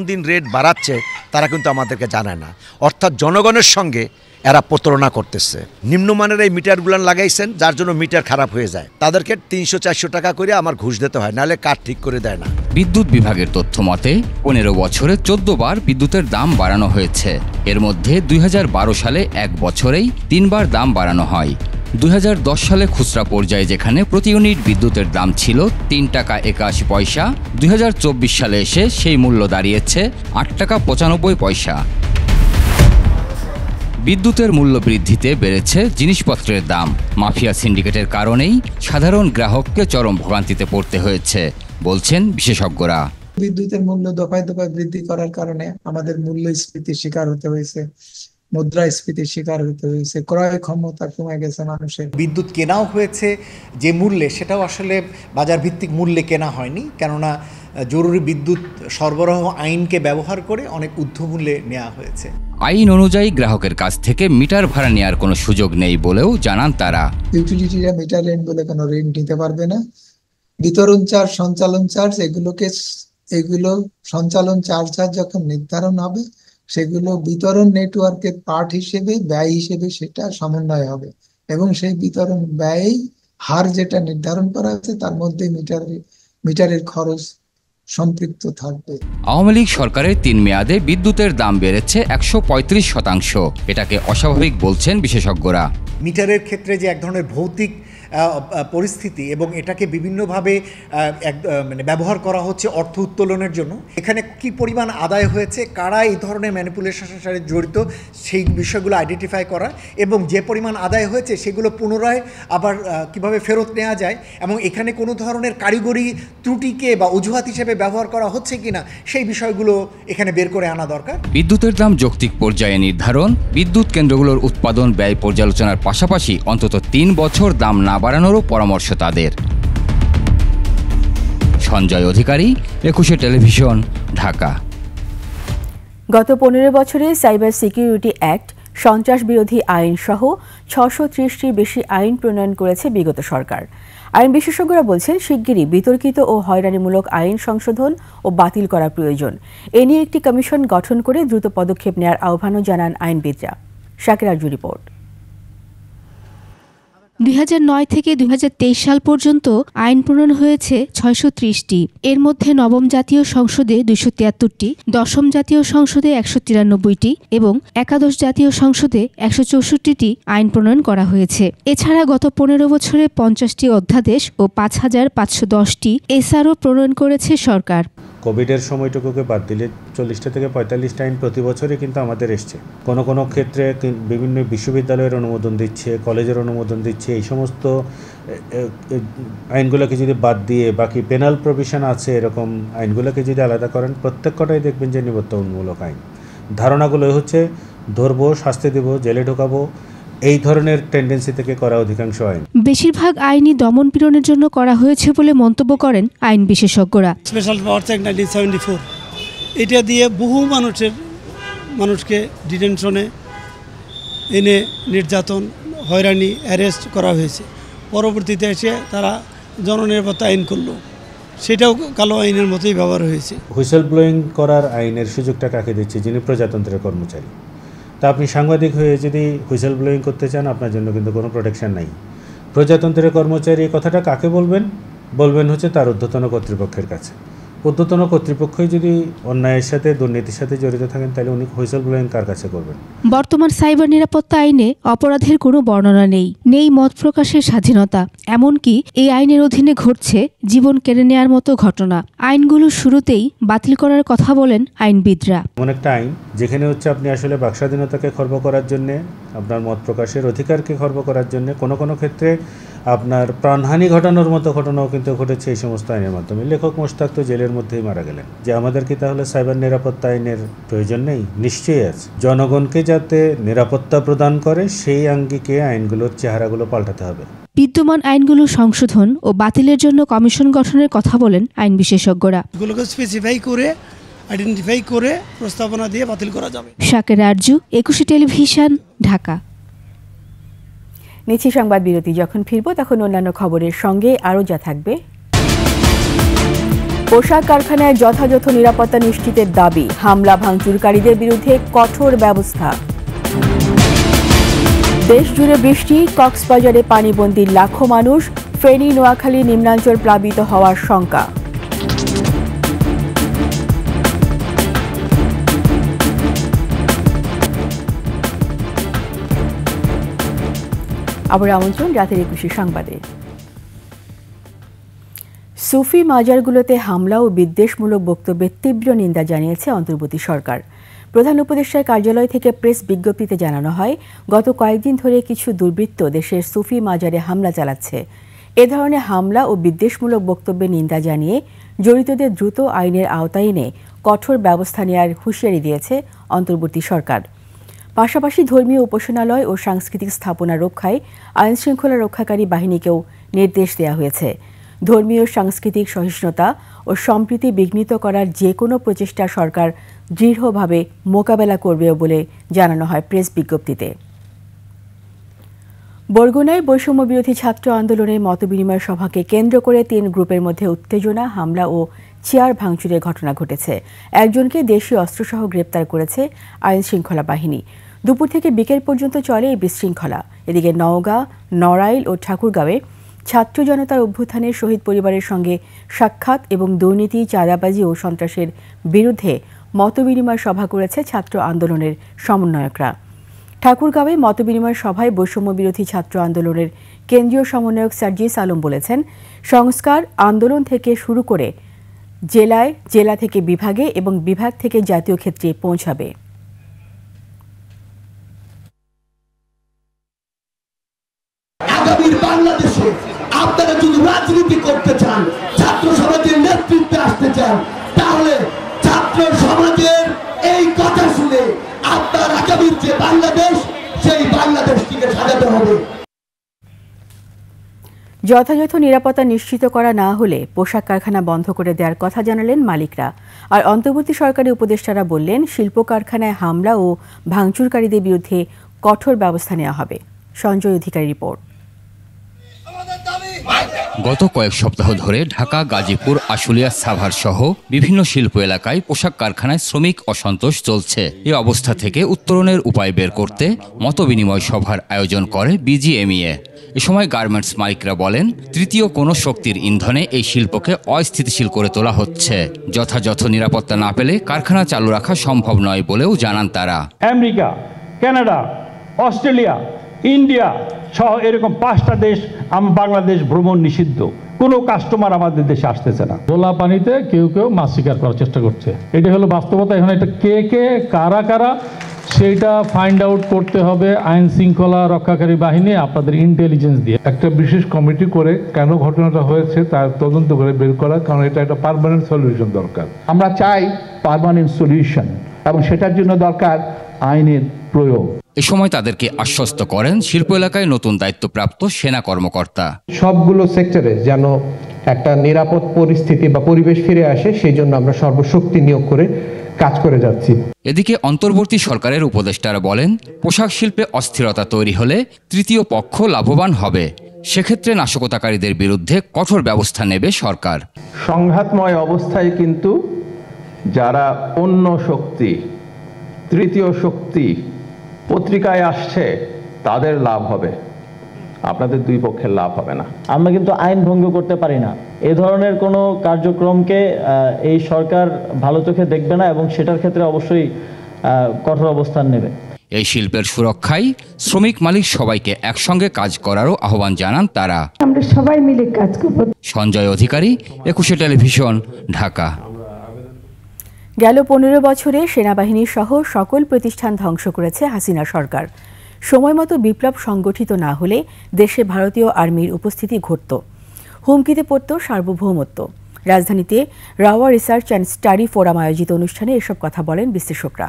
দিন রেট বাড়াচ্ছে তারা কিন্তু আমাদেরকে জানায় না। অর্থাৎ জনগণের সঙ্গে এরা প্রতারণা করতেছে। নিম্নমানের এই মিটারগুলো লাগাইছেন, যার জন্য মিটার খারাপ হয়ে যায়। তাদেরকে 300-400 টাকা করে আমার ঘুষ দিতে হয়, নাহলে কার্ড ঠিক করে দেয় না। বিদ্যুৎ বিভাগের তথ্য মতে 15 বছরে 14 বার বিদ্যুতের দাম বাড়ানো হয়েছে। এর মধ্যে 2012 সালে 1 বছরেই 3 বার দাম বাড়ানো হয়। 2010 সালে খুচরা পর্যায়ে যেখানে প্রতি ইউনিট বিদ্যুতের দাম ছিল 3 টাকা 81 পয়সা, 2024 সালে এসে সেই মূল্য দাঁড়িয়েছে 8 টাকা 95 পয়সা। বিদ্যুতের মূল্য বৃদ্ধিতে বেড়েছে জিনিসপত্রের দাম। মাফিয়া সিন্ডিকেটের কারণেই সাধারণ গ্রাহককে চরম ভোগান্তিতে পড়তে হয়েছে বলছেন বিশেষজ্ঞরা। বিদ্যুতের মূল্য দফায় দফায় বৃদ্ধি করার কারণে আমাদের মূল্যস্ফীতির শিকার হতে হয়েছে, মুদ্রাস্ফীতির শিকার হতে হয়েছে, ক্রয় ক্ষমতা কমে গেছে মানুষের। বিদ্যুৎ কেনাও হয়েছে যে মূল্যে, সেটাও আসলে বাজার ভিত্তিক মূল্যে কেনা হয়নি, কেননা জরুরি বিদ্যুৎ সরবরাহ আইনকে ব্যবহার করে অনেক ঊর্ধ্বমূল্যে নেওয়া হয়েছে। আইন অনুযায়ী গ্রাহকের কাছ থেকে মিটার ভাড়া নেওয়ার কোনো সুযোগ নেই বলেও জানান তারা। ইউটিলিটিরা মিটার রেন্ট বলে কোনো রেন্ট নিতে পারবে না। বিতরণ চার্জ, সঞ্চালন চার্জ, এগুলো সঞ্চালন চার্জ যখন নির্ধারণ হবে, সেগুলো বিতরণ নেটওয়ার্কের পার্ট হিসেবে, ব্যয় হিসেবে সেটা সমন্বয় হবে এবং সেই বিতরণ ব্যয় হার যেটা নির্ধারণ করা হয়েছে তার মধ্যে মিটারের খরচ সম্পৃক্ত থাকবে। আওয়ামী লীগ সরকারের 3 মেয়াদে বিদ্যুতের দাম বেড়েছে 135%। এটাকে অস্বাভাবিক বলছেন বিশেষজ্ঞরা। মিটারের ক্ষেত্রে যে এক ধরনের ভৌতিক পরিস্থিতি এবং এটাকে বিভিন্নভাবে মানে ব্যবহার করা হচ্ছে অর্থ উত্তোলনের জন্য। এখানে কি পরিমাণ আদায় হয়েছে, কারা এই ধরনের ম্যানিপুলেশনের সাথে জড়িত, সেই বিষয়গুলো আইডেন্টিফাই করা এবং যে পরিমাণ আদায় হয়েছে সেগুলো পুনরায় আবার কিভাবে ফেরত নেওয়া যায় এবং এখানে কোনো ধরনের কারিগরি ত্রুটিকে বা অজুহাত হিসেবে ব্যবহার করা হচ্ছে কিনা সেই বিষয়গুলো এখানে বের করে আনা দরকার। বিদ্যুতের দাম যৌক্তিক পর্যায়ে নির্ধারণ, বিদ্যুৎ কেন্দ্রগুলোর উৎপাদন ব্যয় পর্যালোচনার পাশাপাশি অন্তত 3 বছর দাম না বাড়ানোরও পরামর্শ তাদের। সঞ্জয় অধিকারী, 21 টেলিভিশন, ঢাকা। গত 15 বছরে সাইবার সিকিউরিটি অ্যাক্ট, সন্ত্রাস বিরোধী আইন সহ 630টির বেশি আইন প্রণয়ন করেছে বিগত সরকার। আইন বিশেষজ্ঞরা বলছেন, শিগগিরই বিতর্কিত ও হয়রানিমূলক আইন সংশোধন ও বাতিল করা প্রয়োজন। এ নিয়ে একটি কমিশন গঠন করে দ্রুত পদক্ষেপ নেওয়ার আহ্বানও জানান আইনবিদরা। শাকির আরজু রিপোর্ট। 2009 থেকে 2023 সাল পর্যন্ত আইন প্রণয়ন হয়েছে 630টি। এর মধ্যে নবম জাতীয় সংসদে 273টি, দশম জাতীয় সংসদে 193টি এবং একাদশ জাতীয় সংসদে 164টি আইন প্রণয়ন করা হয়েছে। এছাড়া গত 15 বছরে 50টি অধ্যাদেশ ও 5510টি এসআরও প্রণয়ন করেছে সরকার। কোভিডের সময়টুকুকে বাদ দিলে 40টা থেকে 45টা আইন প্রতি বছরই কিন্তু আমাদের এসছে। কোনো ক্ষেত্রে বিভিন্ন বিশ্ববিদ্যালয়ের অনুমোদন দিচ্ছে, কলেজের অনুমোদন দিচ্ছে। এই সমস্ত আইনগুলোকে যদি বাদ দিয়ে বাকি পেনাল প্রভিশন আছে এরকম আইনগুলোকে যদি আলাদা করেন, প্রত্যেক কটাই দেখবেন যে নিবর্তনমূলক আইন। ধারণাগুলো হচ্ছে ধরবো, শাস্তি দেব, জেলে ঢোকাবো, এই ধরনের টেন্ডেন্সি থেকে করা অধিকাংশ আইন। বেশিরভাগ আইনই দমন পীড়নের জন্য করা হয়েছে বলে মন্তব্য করেন আইন বিশেষজ্ঞরা। স্পেশাল পাওয়ার্স অ্যাক্ট 1974 এটা দিয়ে বহু মানুষকে ডিটেনশনে এনে নির্যাতন, হয়রানি, অ্যারেস্ট করা হয়েছে। পরবর্তীতে এসে তারা জননিরাপত্তা আইন করলো, সেটাও কালো আইনের মতোই ব্যবহার হয়েছে। হুইসেল ব্লোয়িং করার আইনের সুযোগটা কাকে দিচ্ছে? যিনি প্রজাতন্ত্রের কর্মচারী। তা আপনি সাংবাদিক হয়ে যদি হুইসেল ব্লোয়িং করতে চান, আপনার জন্য কিন্তু কোনো প্রোটেকশন নাই। প্রজাতন্ত্রের কর্মচারী এই কথাটা কাকে বলবেন হচ্ছে তার ঊর্ধ্বতন কর্তৃপক্ষের কাছে। ঊর্ধ্বতন কর্তৃপক্ষই যদি অন্যায়ের সাথে, দুর্নীতির সাথে জড়িত থাকেন, তাহলে উনি হুইসেল ব্লোয়িং কার কাছে করবেন? বর্তমান সাইবার নিরাপত্তা আইনে অপরাধের কোনো বর্ণনা নেই মত প্রকাশের স্বাধীনতা। এমনকি এই আইনের অধীনে ঘটছে জীবন কেড়ে নেওয়ার মতো ঘটনা। আইনগুলো শুরুতেই বাতিল করার কথা বলেন আইনবিদরা। এমন একটা আইন যেখানে হচ্ছে আপনি আসলে বাক স্বাধীনতাকে খর্ব করার জন্য, আপনার মত প্রকাশের অধিকারকে খর্ব করার জন্য, কোনো ক্ষেত্রে আপনার প্রাণহানি ঘটানোর মতো ঘটনাও কিন্তু ঘটেছে এই সমস্ত আইনের মাধ্যমে। লেখক মোশতাক তো জেলের মধ্যেই মারা গেলেন। যে আমাদের কি তাহলে সাইবার নিরাপত্তা আইনের প্রয়োজন নেই? নিশ্চয়ই আছে। জনগণকে যাতে নিরাপত্তা প্রদান করে সেই আঙ্গিকে আইনগুলোর চেহারাগুলো পাল্টাতে হবে। বিদ্যমান আইনগুলো সংশোধন ও বাতিলের জন্য কমিশন গঠনের কথা বলেন আইন বিশেষজ্ঞরা। এগুলোকে স্পেসিফাই করে, আইডেন্টিফাই করে প্রস্তাবনা দিয়ে বাতিল করা যাবে। শাকির আরজু, 21 টেলিভিশন, ঢাকা। নিচ্ছি সংবাদ বিরতি। যখন ফিরবো তখন অন্যান্য খবরের সঙ্গে আরও যা থাকবে। পোশাক কারখানায় যথাযথ নিরাপত্তা নিশ্চিতের দাবি, হামলা ভাঙচুরকারীদের বিরুদ্ধে কঠোর ব্যবস্থা। দেশ জুড়ে বৃষ্টি, কক্সবাজারে পানিবন্দী লাখো মানুষ, ফেনী, নোয়াখালী নিম্নাঞ্চল প্লাবিত হওয়ার শঙ্কা। আবার আমন্ত্রণ রাতের 21 সংবাদে। সুফি মাজারগুলোতে হামলা ও বিদ্বেষমূলক বক্তব্যের তীব্র নিন্দা জানিয়েছে অন্তর্বর্তী সরকার। প্রধান উপদেষ্টার কার্যালয় থেকে প্রেস বিজ্ঞপ্তিতে জানানো হয়, গত কয়েকদিন ধরে কিছু দুর্বৃত্ত দেশের সুফি মাজারে হামলা চালাচ্ছে। এ ধরনের হামলা ও বিদ্বেষমূলক বক্তব্যের নিন্দা জানিয়ে জড়িতদের দ্রুত আইনের আওতায় এনে কঠোর ব্যবস্থা নেওয়ার হুঁশিয়ারি দিয়েছে অন্তর্বর্তী সরকার। পাশাপাশি ধর্মীয় উপাসনালয় ও সাংস্কৃতিক স্থাপনা রক্ষায় আইনশৃঙ্খলা রক্ষাকারী বাহিনীকেও নির্দেশ দেওয়া হয়েছে। ধর্মীয় সাংস্কৃতিক সহিষ্ণুতা ও সম্প্রীতি বিঘ্নিত করার যে কোনো প্রচেষ্টা সরকার দৃঢ়ভাবে মোকাবেলা করবে বলে জানানো হয় প্রেস বিজ্ঞপ্তিতে। বরগুনায় বৈষম্য বিরোধী ছাত্র আন্দোলনের মতবিনিময় সভাকে কেন্দ্র করে 3 গ্রুপের মধ্যে উত্তেজনা, হামলা ও চেয়ার ভাঙচুরের ঘটনা ঘটেছে। একজনকে দেশীয় অস্ত্রসহ গ্রেপ্তার করেছে আইনশৃঙ্খলা বাহিনী। দুপুর থেকে বিকেল পর্যন্ত চলে এই বিশৃঙ্খলা। এদিকে নওগাঁ, নড়াইল ও ঠাকুরগাঁওয়ে ছাত্র জনতার অভ্যুত্থানের শহীদ পরিবারের সঙ্গে সাক্ষাৎ এবং দুর্নীতি, চাঁদাবাজি ও সন্ত্রাসের বিরুদ্ধে মতবিনিময় সভা করেছে ছাত্র আন্দোলনের সমন্বয়করা। ঠাকুরগাঁওয়ে মতবিনিময় সভায় বৈষম্য বিরোধী ছাত্র আন্দোলনের কেন্দ্রীয় সমন্বয়ক সার্জিস আলম বলেছেন, সংস্কার আন্দোলন থেকে শুরু করে জেলায়, জেলা থেকে বিভাগে এবং বিভাগ থেকে জাতীয় ক্ষেত্রে পৌঁছাবে। আগামীর বাংলাদেশে আপনারা যদি রাজনীতি করতে চান, ছাত্র সমাজের নেতৃত্বে আসতে চান, তাহলে ছাত্র সমাজের এই কথা শুনে আপনার আগামীর যে বাংলাদেশ, সেই বাংলাদেশটিকে সাজাতে হবে। যথাযথ নিরাপত্তা নিশ্চিত করা না হলে পোশাক কারখানা বন্ধ করে দেওয়ার কথা জানালেন মালিকরা। আর অন্তর্বর্তী সরকারি উপদেষ্টারা বললেন, শিল্প কারখানায় হামলা ও ভাঙচুরকারীদের বিরুদ্ধে কঠোর ব্যবস্থা নেওয়া হবে। সঞ্জয় অধিকারী রিপোর্ট। গত কয়েক সপ্তাহ ধরে ঢাকা, গাজীপুর, আশুলিয়া, সাভার সহ বিভিন্ন শিল্প এলাকায় পোশাক কারখানায় শ্রমিক অসন্তোষ চলছে। এই অবস্থা থেকে উত্তরণের উপায় বের করতে মতবিনিময় সভার আয়োজন করে বিজিএমইএ। এ সময় গার্মেন্টস মালিকরা বলেন, তৃতীয় কোনো শক্তির ইন্ধনে এই শিল্পকে অস্থিতিশীল করে তোলা হচ্ছে। যথাযথ নিরাপত্তা না পেলে কারখানা চালু রাখা সম্ভব নয় বলেও জানান তারা। আমেরিকা, কানাডা, অস্ট্রেলিয়া, ইন্ডিয়া সহ এরকম 5টা দেশ বাংলাদেশ ভ্রমণ নিষিদ্ধ। কোনো কাস্টমার আমাদের দেশে আসতেছে না। গোলা পানিতে কেউ কেউ মাছ শিকার করার চেষ্টা করছে। এটা হলো বাস্তবতা। এখন এটা কে কে কারা কারা সেইটা ফাইন্ড আউট করতে হবে আইন শৃঙ্খলা রক্ষাকারী বাহিনী আপনাদের ইন্টেলিজেন্স দিয়ে। একটা বিশেষ কমিটি করে কেন ঘটনাটা হয়েছে তার তদন্ত করে বের করা, কারণ এটা একটা পার্মানেন্ট সলিউশন দরকার। আমরা চাই পার্মানেন্ট সলিউশন এবং সেটার জন্য দরকার আইনের প্রয়োগ। এ সময় তাদেরকে আশ্বস্ত করেন শিল্প এলাকায় নতুন দায়িত্বপ্রাপ্ত সেনা কর্মকর্তা। সবগুলো সেক্টরে যেন একটা নিরাপদ পরিস্থিতি বা পরিবেশ ফিরে আসে, সেই জন্য আমরা সর্বশক্তি নিয়োগ করে কাজ করে যাচ্ছি। এদিকে অন্তর্বর্তী সরকারের উপদেষ্টারা বলেন, পোশাক শিল্পে অস্থিরতা তৈরি হলে তৃতীয় পক্ষ লাভবান হবে। সেক্ষেত্রে নাশকতাকারীদের বিরুদ্ধে কঠোর ব্যবস্থা নেবে সরকার। সংঘাতময় অবস্থায় কিন্তু যারা অন্য শক্তি, তৃতীয় শক্তি পত্রিকায় আসছে, তাদের লাভ হবে, আপনাদের দুই পক্ষের লাভ হবে না। আমরা কিন্তু আইন ভঙ্গ করতে পারি না। এই ধরনের কোনো কার্যক্রমকে এই সরকার ভালো চোখে দেখবে না এবং সেটার ক্ষেত্রে অবশ্যই কঠোর অবস্থান নেবে। এই শিল্পের সুরক্ষায় শ্রমিক মালিক সবাইকে একসঙ্গে কাজ করারও আহ্বান জানান তারা। আমরা সবাই মিলে কাজ করব। সঞ্জয় অধিকারী, 21 টেলিভিশন, ঢাকা। গেল 15 বছরে সেনাবাহিনী সহ সকল প্রতিষ্ঠান ধ্বংস করেছে হাসিনা সরকার। সময়মতো বিপ্লব সংগঠিত না হলে দেশে ভারতীয় আর্মির উপস্থিতি ঘটত, হুমকিতে পড়ত সার্বভৌমত্ব। রাজধানীতে rava research and study forum আয়োজিত অনুষ্ঠানে এসব কথা বলেন বিশ্লেষকরা।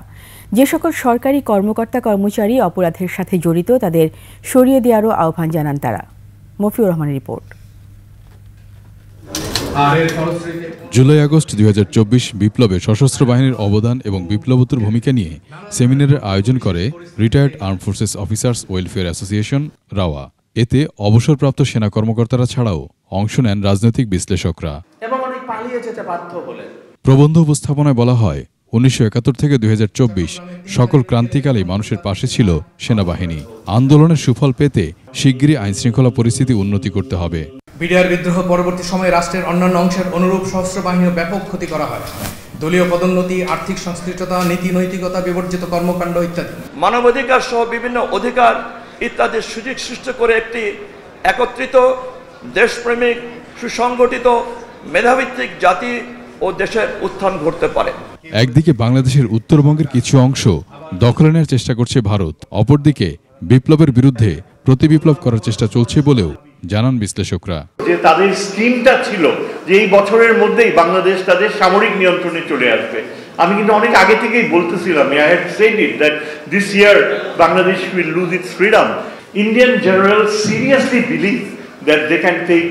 যে সকল সরকারি কর্মকর্তা কর্মচারী অপরাধের সাথে জড়িত তাদের সরিয়ে দেওয়ারও আহ্বান জানান তারা। মফিউর রহমানের রিপোর্ট। জুলাই আগস্ট 2024 বিপ্লবে সশস্ত্র বাহিনীর অবদান এবং বিপ্লবোত্তর ভূমিকা নিয়ে সেমিনারের আয়োজন করে retired arm forces officers welfare association rava. এতে অবসরপ্রাপ্ত সেনা কর্মকর্তারা ছাড়াও অংশ নেন রাজনৈতিক বিশ্লেষকরা। প্রবন্ধ উপস্থাপনায় বলা হয়, 1971 থেকে 2024 সকল ক্রান্তিকালেই মানুষের পাশে ছিল সেনাবাহিনী। আন্দোলনের সুফল পেতে শিগগিরই আইনশৃঙ্খলা পরিস্থিতি উন্নতি করতে হবে। বিডিআর বিদ্রোহ পরবর্তী সময়ে রাষ্ট্রের অন্যান্য অংশের অনুরূপ সশস্ত্র বাহিনীর ব্যাপক ক্ষতি করা হয়। দলীয় পদোন্নতি, আর্থিক সংশ্লিষ্টতা, নীতি নৈতিকতা বিবর্জিত কর্মকাণ্ড ইত্যাদি মানবাধিকার সহ বিভিন্ন অধিকার ইত্যাদির সুযোগ সৃষ্টি করে একটি একত্রিত, দেশপ্রেমিক, সুসংগঠিত, মেধাভিত্তিক জাতি ও দেশের উত্থান ঘটতে পারে। একদিকে বাংলাদেশের উত্তরবঙ্গের কিছু অংশ দখলে নেওয়ার চেষ্টা করছে ভারত, অপরদিকে বিপ্লবের বিরুদ্ধে প্রতিবিপ্লব করার চেষ্টা চলছে বলেও জানান বিশ্লেষকরা। যে তাদের স্কিমটা ছিল যে এই বছরের মধ্যেই বাংলাদেশ তাদের সামরিক নিয়ন্ত্রণে চলে আসবে। আমি কিন্তু অনেক আগে থেকেই বলতেছিলাম, I had said it that this year Bangladesh will lose its freedom. Indian generals seriously believe that they can take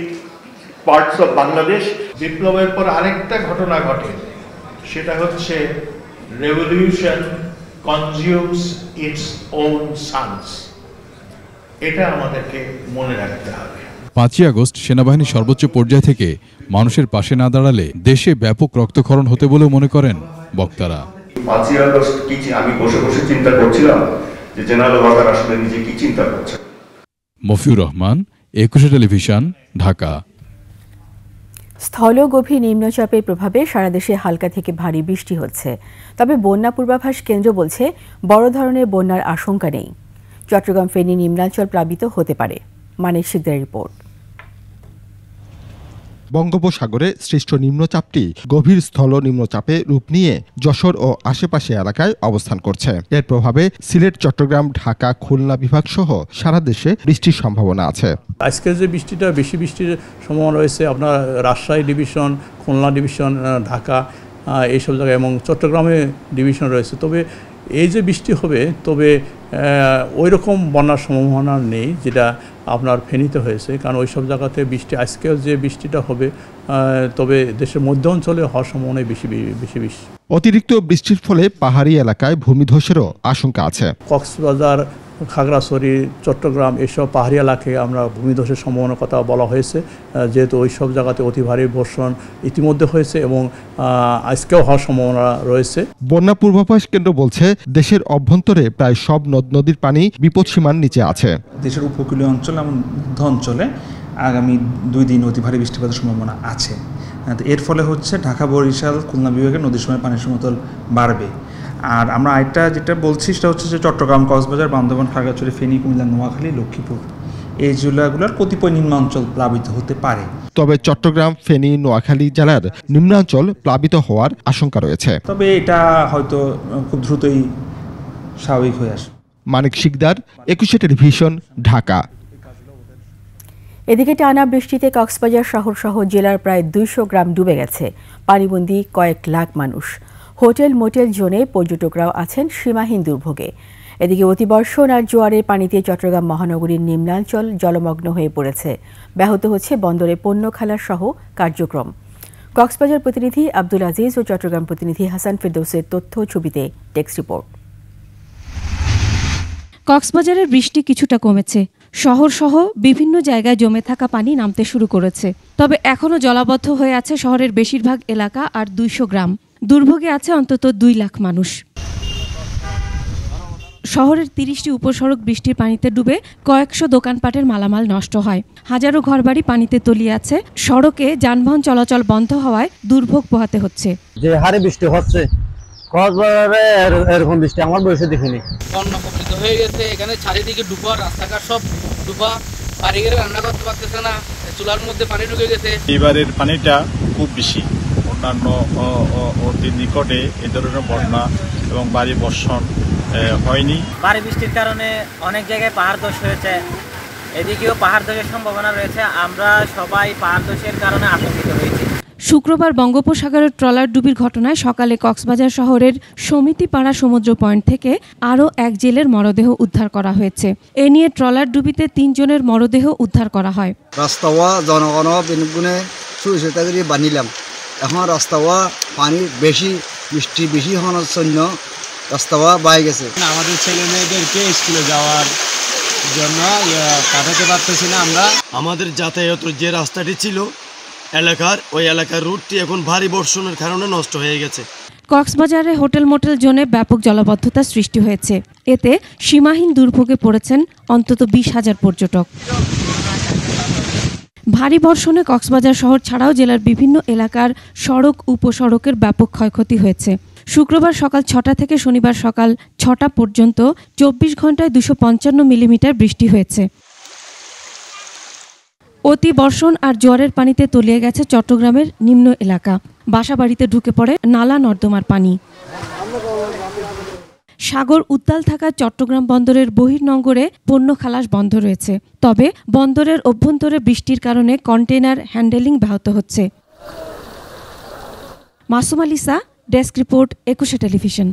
parts of Bangladesh. বিপ্লবের পর আরেকটা ঘটনা ঘটে, সেটা হচ্ছে revolution consumes its own sons. এটা আমাদেরকে মনে রাখতে হবে। 5ই আগস্ট সেনাবাহিনী সর্বোচ্চ পর্যায় থেকে মানুষের পাশে না দাঁড়ালে দেশে ব্যাপক রক্তক্ষরণ হতে বলেও মনে করেন বক্তারা। 5ই আগস্ট কি আমি বসে বসে চিন্তা করছিলাম যে জেনারেল ওয়াকার আসলে নিজে কি চিন্তা করছে। মফিউর রহমান, 21 টেলিভিশন, ঢাকা। স্থলগভীর নিম্নচাপের প্রভাবে সারা দেশে হালকা থেকে ভারী বৃষ্টি হচ্ছে, তবে বন্যা পূর্বাভাস কেন্দ্র বলছে বড় ধরনের বন্যার আশঙ্কা নেই। চট্টগ্রাম, ফেনী নিম্নাঞ্চল প্লাবিত হতে পারে। মানিক শিকদারের রিপোর্ট। বঙ্গোপসাগরে সৃষ্ট নিম্নচাপটি গভীর স্থল নিম্নচাপে রূপ নিয়ে যশোর ও আশেপাশে এলাকায় অবস্থান করছে। এর প্রভাবে সিলেট, চট্টগ্রাম, ঢাকা, খুলনা বিভাগ সহ সারা দেশে বৃষ্টির সম্ভাবনা আছে। আজকে যে বৃষ্টিটা বেশি বৃষ্টির সম্ভাবনা রয়েছে আপনার রাজশাহী ডিভিশন, খুলনা ডিভিশন, ঢাকা এইসব জায়গায় এবং চট্টগ্রামে ডিভিশন রয়েছে। তবে এই যে বৃষ্টি হবে তবে ওই রকম বন্যার সম্ভাবনা নেই যেটা আপনার ফেনীতে হয়েছে, কারণ ওই সব জায়গাতে বৃষ্টি আজকেও যে বৃষ্টিটা হবে তবে দেশের মধ্য অঞ্চলে হওয়ার সম্ভাবনা বেশি। অতিরিক্ত বৃষ্টির ফলে পাহাড়ি এলাকায় ভূমিধসেরও আশঙ্কা আছে। কক্সবাজার, খাগড়াছড়ি, চট্টগ্রাম এসব পাহাড়ি এলাকায় আমরা ভূমিধসের সম্ভাবনার কথা বলা হয়েছে, যেহেতু ওই সব জায়গাতে অতি ভারী বর্ষণ ইতিমধ্যে হয়েছে এবং আজকেও হওয়ার সম্ভাবনা রয়েছে। বন্যা পূর্বাভাস কেন্দ্র বলছে দেশের অভ্যন্তরে প্রায় সব নদ নদীর পানি বিপদসীমার নিচে আছে। দেশের উপকূলীয় অঞ্চল এবং মধ্য অঞ্চলে আগামী 2 দিন অতি ভারী বৃষ্টিপাতের সম্ভাবনা আছে। এর ফলে হচ্ছে ঢাকা, বরিশাল, খুলনা বিভাগের নদীর সময় পানির সমতল বাড়বে। আর আমরা আরেকটা যেটা বলছি সেটা হচ্ছে যে চট্টগ্রাম, কক্সবাজার, বান্দরবান, খাগড়াছড়ি, ফেনী, কুমিল্লা, নোয়াখালী, লক্ষ্মীপুর এই জেলাগুলোর কতিপয় নিম্নাঞ্চল প্লাবিত হতে পারে। তবে চট্টগ্রাম, ফেনী, নোয়াখালী জেলার নিম্নাঞ্চল প্লাবিত হওয়ার আশঙ্কা রয়েছে। তবে এটা হয়তো খুব দ্রুতই স্বাভাবিক হয়ে আসে। মানিক শিকদার, 21 টেলিভিশন, ঢাকা। এদিকে টানা বৃষ্টিতে কক্সবাজার শহর সহ জেলার প্রায় 200 গ্রাম ডুবে গেছে। পানিবন্দী কয়েক লাখ মানুষ। হোটেল মোটেল জোনে পর্যটকরাও আছেন সীমাহীন দুর্ভোগে। এদিকে অতিবর্ষণ আর জোয়ারের পানিতে চট্টগ্রাম মহানগরীর নিম্নাঞ্চল জলমগ্ন হয়ে পড়েছে। ব্যাহত হচ্ছে বন্দরে পণ্য খালাস সহ কার্যক্রম। কক্সবাজার প্রতিনিধি আব্দুল আজিজ ও চট্টগ্রাম প্রতিনিধি হাসান ফেরদৌসের তথ্য ছবিতে টেক্সট রিপোর্ট। কক্সবাজারের বৃষ্টি কিছুটা কমেছে। শহর সহ বিভিন্ন জায়গায় জমে থাকা পানি নামতে শুরু করেছে। তবে এখনও জলাবদ্ধ হয়ে আছে শহরের বেশিরভাগ এলাকা আর 200 গ্রাম। দুর্ভোগে আছে অন্তত 2 লাখ মানুষ। শহরের 30টি উপসড়ক বৃষ্টির পানিতে ডুবে কয়েকশো দোকানপাটের মালামাল নষ্ট হয়। হাজারো ঘরবাড়ি পানিতে তলিয়ে আছে। সড়কে যানবাহন চলাচল বন্ধ হওয়ায় দুর্ভোগ পোহাতে হচ্ছে। যে হারে বৃষ্টি হচ্ছে কক্সবাজারে এরকম বৃষ্টি আমার বয়সে দেখিনি। বন্যা কবলিত হয়ে গেছে, এখানে চারিদিকে ডুবা, রাস্তাঘাট সব ডুবা, বাড়িঘরে রান্না করতে পারতেছে না, চুলার মধ্যে পানি ঢুকে গেছে। এবারের পানিটা খুব বেশি। অন্যান্য অতি নিকটে এ ধরনের বন্যা এবং ভারী বর্ষণ হয়নি। ভারী বৃষ্টির কারণে অনেক জায়গায় পাহাড় ধস হয়েছে, এদিকেও পাহাড় ধসের সম্ভাবনা রয়েছে। আমরা সবাই পাহাড় ধসের কারণে আতঙ্কিত হয়েছি। শুক্রবার বঙ্গোপসাগরের ট্রলার ডুবির ঘটনায় সকালে কক্সবাজার শহরের সমিতিপাড়া সমুদ্র পয়েন্ট থেকে আরও এক জেলের মরদেহ উদ্ধার করা হয়েছে। এ নিয়ে ট্রলার ডুবিতে 3 জনের মরদেহ উদ্ধার করা হয়। রাস্তাওয়া জনগণ বিনুগুনে সুবিচারি বানিলাম। এখন রাস্তাওয়া পানি বেশি, বৃষ্টি বেশি হওয়ার জন্য রাস্তাওয়া বাই গেছে। আমাদের ছেলে মেয়েদেরকে স্কুলে যাওয়ার জন্য পাঠাতে পারতেছি না আমরা। আমাদের যাতায়াতের যে রাস্তাটি ছিল এলাকার, ওই এলাকার রুটটি এখন ভারী বর্ষণের কারণে নষ্ট হয়ে গেছে। কক্সবাজারে হোটেল মোটেল জোনে ব্যাপক জলাবদ্ধতা সৃষ্টি হয়েছে। এতে সীমাহীন দুর্ভোগে পড়েছেন অন্তত 20,000 পর্যটক। ভারী বর্ষণে কক্সবাজার শহর ছাড়াও জেলার বিভিন্ন এলাকার সড়ক, উপসড়কের ব্যাপক ক্ষয়ক্ষতি হয়েছে। শুক্রবার সকাল 6টা থেকে শনিবার সকাল 6টা পর্যন্ত 24 ঘন্টায় 255 মিলিমিটার বৃষ্টি হয়েছে। অতি বর্ষণ আর জোয়ারের পানিতে তলিয়ে গেছে চট্টগ্রামের নিম্ন এলাকা। বাসাবাড়িতে ঢুকে পড়ে নালা নর্দমার পানি। সাগর উত্তাল থাকা চট্টগ্রাম বন্দরের বহির্নোঙরে পণ্য খালাস বন্ধ রয়েছে। তবে বন্দরের অভ্যন্তরে বৃষ্টির কারণে কন্টেইনার হ্যান্ডেলিং ব্যাহত হচ্ছে। Masum আলিসা, desk report, 21 television.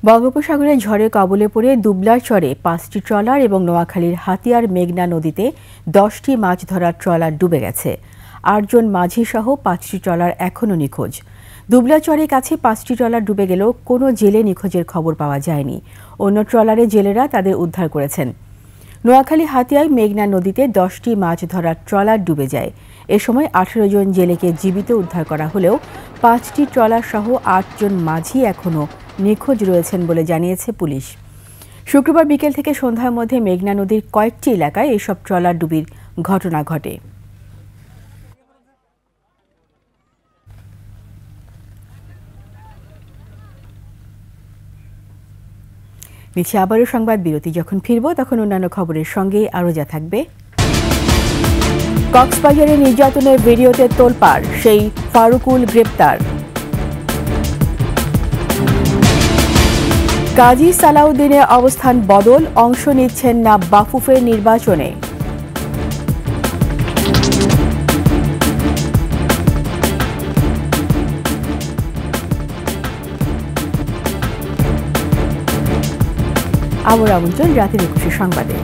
বঙ্গোপসাগরে ঝড়ের কবলে পড়ে দুবলার চরে 5টি ট্রলার এবং নোয়াখালীর হাতিয়ার মেঘনা নদীতে 10টি মাছ ধরার ট্রলার ডুবে গেছে। 8 জন মাঝি সহ 5টি ট্রলার এখনও নিখোঁজ। দুবলাচরের কাছে 5টি ট্রলার ডুবে গেলেও কোনো জেলে নিখোঁজের খবর পাওয়া যায়নি। অন্য ট্রলারে জেলেরা তাদের উদ্ধার করেছেন। নোয়াখালী হাতিয়ায় মেঘনা নদীতে 10টি মাছ ধরার ট্রলার ডুবে যায়। এ সময় 18 জন জেলেকে জীবিত উদ্ধার করা হলেও 5টি ট্রলার সহ 8 জন মাঝি এখনও নিখোঁজ রয়েছেন বলে জানিয়েছে পুলিশ। শুক্রবার বিকেল থেকে সন্ধ্যার মধ্যে মেঘনা নদীর কয়েকটি এলাকায় এসব ট্রলার ডুবির ঘটনা ঘটে। নিচে আবারও সংবাদ বিরতি। যখন ফিরব তখন অন্যান্য খবরের সঙ্গে আরও যা থাকবে। কক্সবাজারে নির্যাতনের ভিডিওতে তোলপাড়, সেই ফারুকুল গ্রেপ্তার। কাজী সালাউদ্দিনের অবস্থান বদল, অংশ নিচ্ছেন না বাফুফের নির্বাচনে। আবার আমন্ত্রণ রাতের 21 সংবাদে।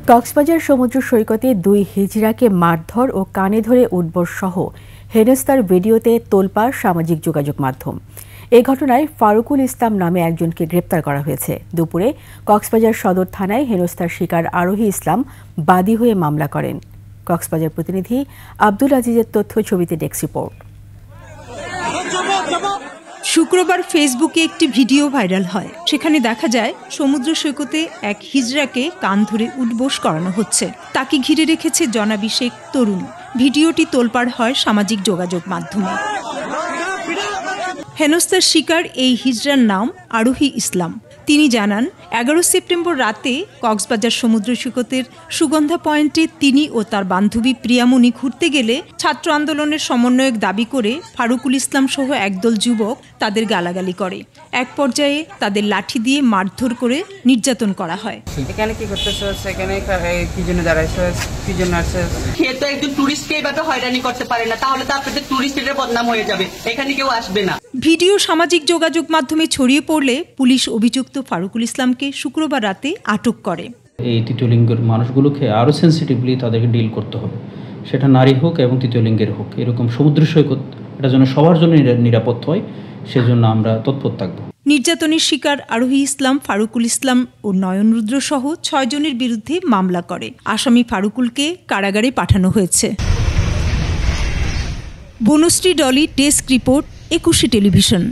কক্সবাজার সমুদ্র সৈকতে 2 হিজড়াকে মারধর ও কানে ধরে উঠবস সহ হেনস্থার ভিডিওতে তোলপাড় সামাজিক যোগাযোগ মাধ্যম। এই ঘটনায় ফারুকুল ইসলাম নামে একজনকে গ্রেপ্তার করা হয়েছে। দুপুরে কক্সবাজার সদর থানায় হেনস্থার শিকার আরোহী ইসলাম বাদী হয়ে মামলা করেন। কক্সবাজার প্রতিনিধি আব্দুল আজিজের তথ্য, ছবিতে ডেস্ক রিপোর্ট। শুক্রবার ফেসবুকে একটি ভিডিও ভাইরাল হয়। সেখানে দেখা যায় সমুদ্র সৈকতে এক হিজড়াকে কান ধরে উঠবোস করানো হচ্ছে। তাকে ঘিরে রেখেছে জনাভিষেক তরুণ। ভিডিওটি তোলপাড় হয় সামাজিক যোগাযোগ মাধ্যমে। হেনস্থার শিকার এই হিজড়ার নাম আরোহী ইসলাম। তিনি জানান, 11 সেপ্টেম্বর রাতে কক্সবাজার সমুদ্র সৈকতের সুগন্ধা পয়েন্টে তিনি ও তার বান্ধবী প্রিয়ামণি ঘুরতে গেলে ছাত্র আন্দোলনের সমন্বয়ক দাবি করে ফারুকুল ইসলাম সহ একদল যুবক তাদের গালাগালি করে। এক পর্যায়ে তাদের লাঠি দিয়ে মারধর করে নির্যাতন করা হয়। এখানে কি করতেছ? এখানে কি জন্য দাঁড়াইছস? কি জন্য আসছস? সে তো একজন টুরিস্টকে এইভাবে হয়রানি করতে পারে না, তাহলে তো আপনাদের টুরিস্টের বদনাম হয়ে যাবে, এখানে কেউ আসবে না। ভিডিও সামাজিক যোগাযোগ মাধ্যমে ছড়িয়ে পড়লে পুলিশ অভিযুক্ত ফারুকুল ইসলামকে শুক্রবার রাতে আটক করে। এই তৃতীয় লিঙ্গের মানুষগুলোকে আরও সেন্সিটিভলি তাদেরকে ডিল করতে হবে, সেটা নারী হোক এবং তৃতীয় লিঙ্গের হোক। এরকম সমুদ্র সৈকত এটা যেন সবার জন্য নিরাপদ হয়, সেজন্য আমরা তৎপর থাকব। নির্যাতনের শিকার আরোহী ইসলাম, ফারুকুল ইসলাম ও নয়ন রুদ্র সহ 6 জনের বিরুদ্ধে মামলা করে। আসামি ফারুকুলকে কারাগারে পাঠানো হয়েছে। Banashree Dolly, desk report, 21 television.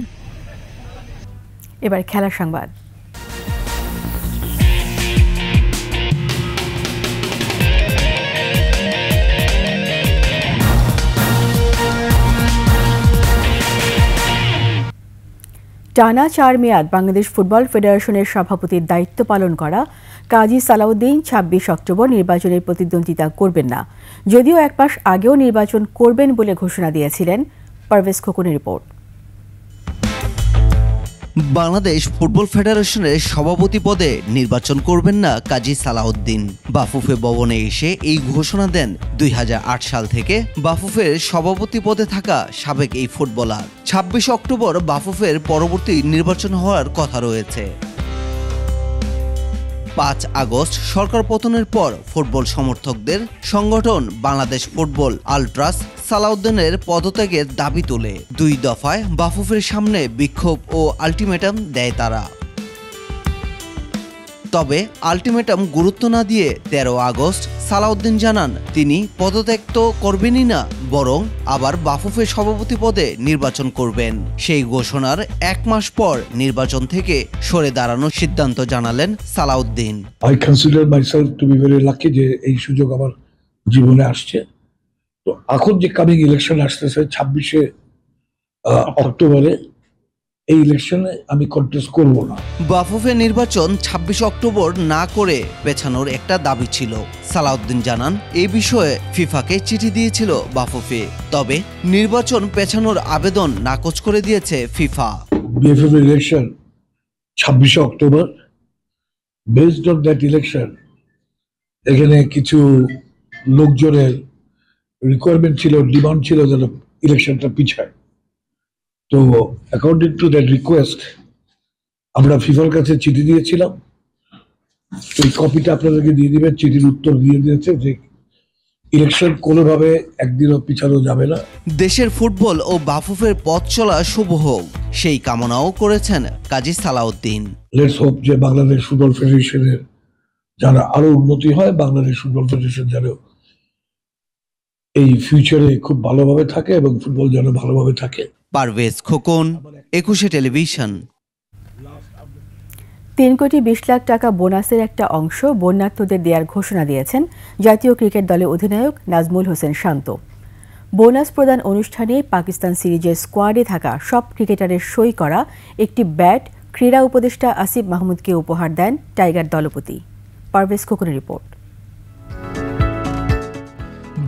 এবার খেলার সংবাদ। টানা 4 মেয়াদ বাংলাদেশ ফুটবল ফেডারেশনের সভাপতির দায়িত্ব পালন করা কাজী সালাউদ্দিন 26 অক্টোবর নির্বাচনের প্রতিদ্বন্দ্বিতা করবেন না, যদিও 1 মাস আগেও নির্বাচন করবেন বলে ঘোষণা দিয়েছিলেন। পারভেজ খোকনের রিপোর্ট। বাংলাদেশ ফুটবল ফেডারেশনের সভাপতি পদে নির্বাচন করবেন না কাজী সালাউদ্দিন। বাফুফে ভবনে এসে এই ঘোষণা দেন 2008 সাল থেকে বাফুফের সভাপতি পদে থাকা সাবেক এই ফুটবলার। 26 অক্টোবর বাফুফের পরবর্তী নির্বাচন হওয়ার কথা রয়েছে। 5 আগস্ট সরকার পতনের পর ফুটবল সমর্থকদের সংগঠন বাংলাদেশ ফুটবল আলট্রাস সালাউদ্দিনের পদত্যাগের দাবি তোলে। 2 দফায় বাফুফের সামনে বিক্ষোভ ও আলটিমেটাম দেয় তারা। তবে আলটিমেটাম গুরুত্ব না দিয়ে 13 আগস্ট সালাউদ্দিন জানান তিনি পদত্যাগ তো করবেনই না, বরং আবার বাফুফের সভাপতি পদে নির্বাচন করবেন। সেই ঘোষণার 1 মাস পর নির্বাচন থেকে সরে দাঁড়ানোর সিদ্ধান্ত জানালেন Salauddin. I consider myself to be very lucky যে এই সুযোগ আমার জীবনে আসছে। তো এখন যে কামিং ইলেকশন আসতেছে 26 অক্টোবরে, এই ইলেকশনে আমি কন্টেস্ট করব না। বাফুফে নির্বাচন 26 অক্টোবর না করে পেছানোর একটা দাবি ছিল। সালাউদ্দিন জানান এই বিষয়ে ফিফাকে চিঠি দিয়েছিল বাফুফে, তবে নির্বাচন পেছানোর আবেদন নাকচ করে দিয়েছে FIFA. BFF election 26 October, based on that election এখানে কিছু লোকজনের রিকোয়ারমেন্ট ছিল, ডিমান্ড ছিল যেন ইলেকশনটা পিছায়। তো অ্যাকর্ডিং টু দ্যাট রিকোয়েস্ট আমরা ফিফার কাছে চিঠি দিয়েছিলাম। এই কপিটা আপনাদেরকে দিয়ে দিবেন। চিঠির উত্তর দিয়ে দিয়েছে যে ইলেকশন কোনোভাবে একদিনও পিছানো যাবে না। দেশের ফুটবল ও বাফুফের পথ চলা শুভ হোক, সেই কামনাও করেছেন কাজী সালাউদ্দিন। লেটস হোপ যে বাংলাদেশ ফুটবল ফেডারেশনের যারা আরো উন্নতি হয়, বাংলাদেশ ফুটবল ফেডারেশন যেন এই ফিউচারে খুব ভালোভাবে থাকে এবং ফুটবল যেন ভালোভাবে থাকে। পারভেজ খোকন, 21 টেলিভিশন। 3,20,00,000 টাকা বোনাসের একটা অংশ বন্যার্থদের দেওয়ার ঘোষণা দিয়েছেন জাতীয় ক্রিকেট দলের অধিনায়ক নাজমুল হোসেন শান্ত। বোনাস প্রদান অনুষ্ঠানে পাকিস্তান সিরিজের স্কোয়াডে থাকা সব ক্রিকেটারের সই করা একটি ব্যাট ক্রীড়া উপদেষ্টা আসিফ মাহমুদকে উপহার দেন টাইগার দলপতি। পারভেজ খোকনের রিপোর্ট।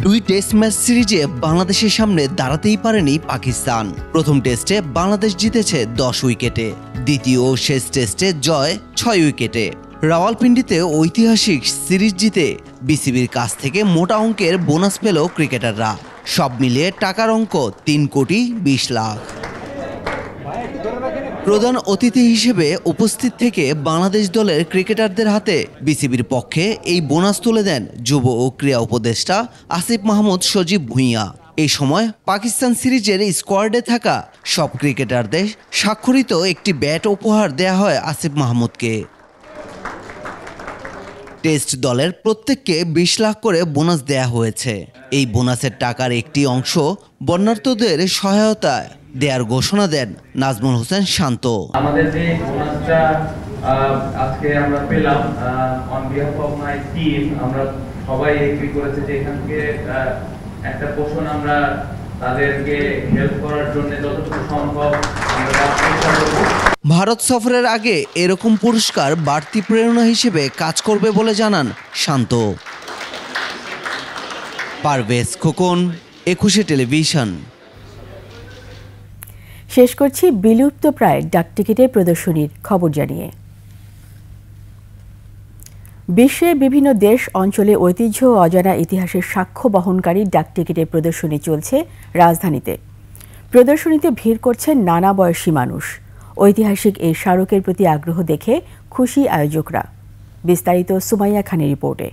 2 টেস্ট ম্যাচ সিরিজে বাংলাদেশের সামনে দাঁড়াতেই পারেনি পাকিস্তান। প্রথম টেস্টে বাংলাদেশ জিতেছে 10 উইকেটে, দ্বিতীয় ও শেষ টেস্টে জয় 6 উইকেটে। রাওয়ালপিন্ডিতে ঐতিহাসিক সিরিজ জিতে বিসিবির কাছ থেকে মোটা অঙ্কের বোনাস পেল ক্রিকেটাররা। সব মিলিয়ে টাকার অঙ্ক 3 কোটি 20 লাখ। প্রধান অতিথি হিসেবে উপস্থিত থেকে বাংলাদেশ দলের ক্রিকেটারদের হাতে বিসিবির পক্ষে এই বোনাস তুলে দেন যুব ও ক্রীড়া উপদেষ্টা আসিফ মাহমুদ সজীব ভুঁইয়া। এই সময় পাকিস্তান সিরিজের স্কোয়াডে থাকা সব ক্রিকেটারদের স্বাক্ষরিত একটি ব্যাট উপহার দেয়া হয় আসিফ মাহমুদকে। টেস্ট দলের প্রত্যেককে 20 লাখ করে বোনাস দেয়া হয়েছে। এই বোনাসের টাকার একটি অংশ বন্যার্তদের সহায়তায় দেয়ার ঘোষণা দেন নাজমুল হোসেন শান্ত। আমাদের যে বোনাসটা আজকে আমরা পেলাম, on behalf of my team আমরা সবাই এগ্রি করেছে যে এখান থেকে একটা পোর্শন আমরা তাদেরকে হেল্প করার জন্য যতটুকু সম্ভব আমরা চেষ্টা করব। ভারত সফরের আগে এরকম পুরস্কার বাড়তি প্রেরণা হিসেবে কাজ করবে বলে জানান শান্ত। পারভেজ খোকন, 21 টেলিভিশন। শেষ করছি বিলুপ্ত প্রায় ডাকটিকিটের প্রদর্শনীর খবর জানিয়ে। বিশ্বের বিভিন্ন দেশ অঞ্চলে ঐতিহ্য ও অজানা ইতিহাসের সাক্ষ্য বহনকারী ডাকটিকিটের প্রদর্শনী চলছে রাজধানীতে। প্রদর্শনীতে ভিড় করছেন নানা বয়সী মানুষ। ঐতিহাসিক এই স্মারকের প্রতি আগ্রহ দেখে খুশি আয়োজকরা। বিস্তারিত সুমাইয়া খানের রিপোর্টে।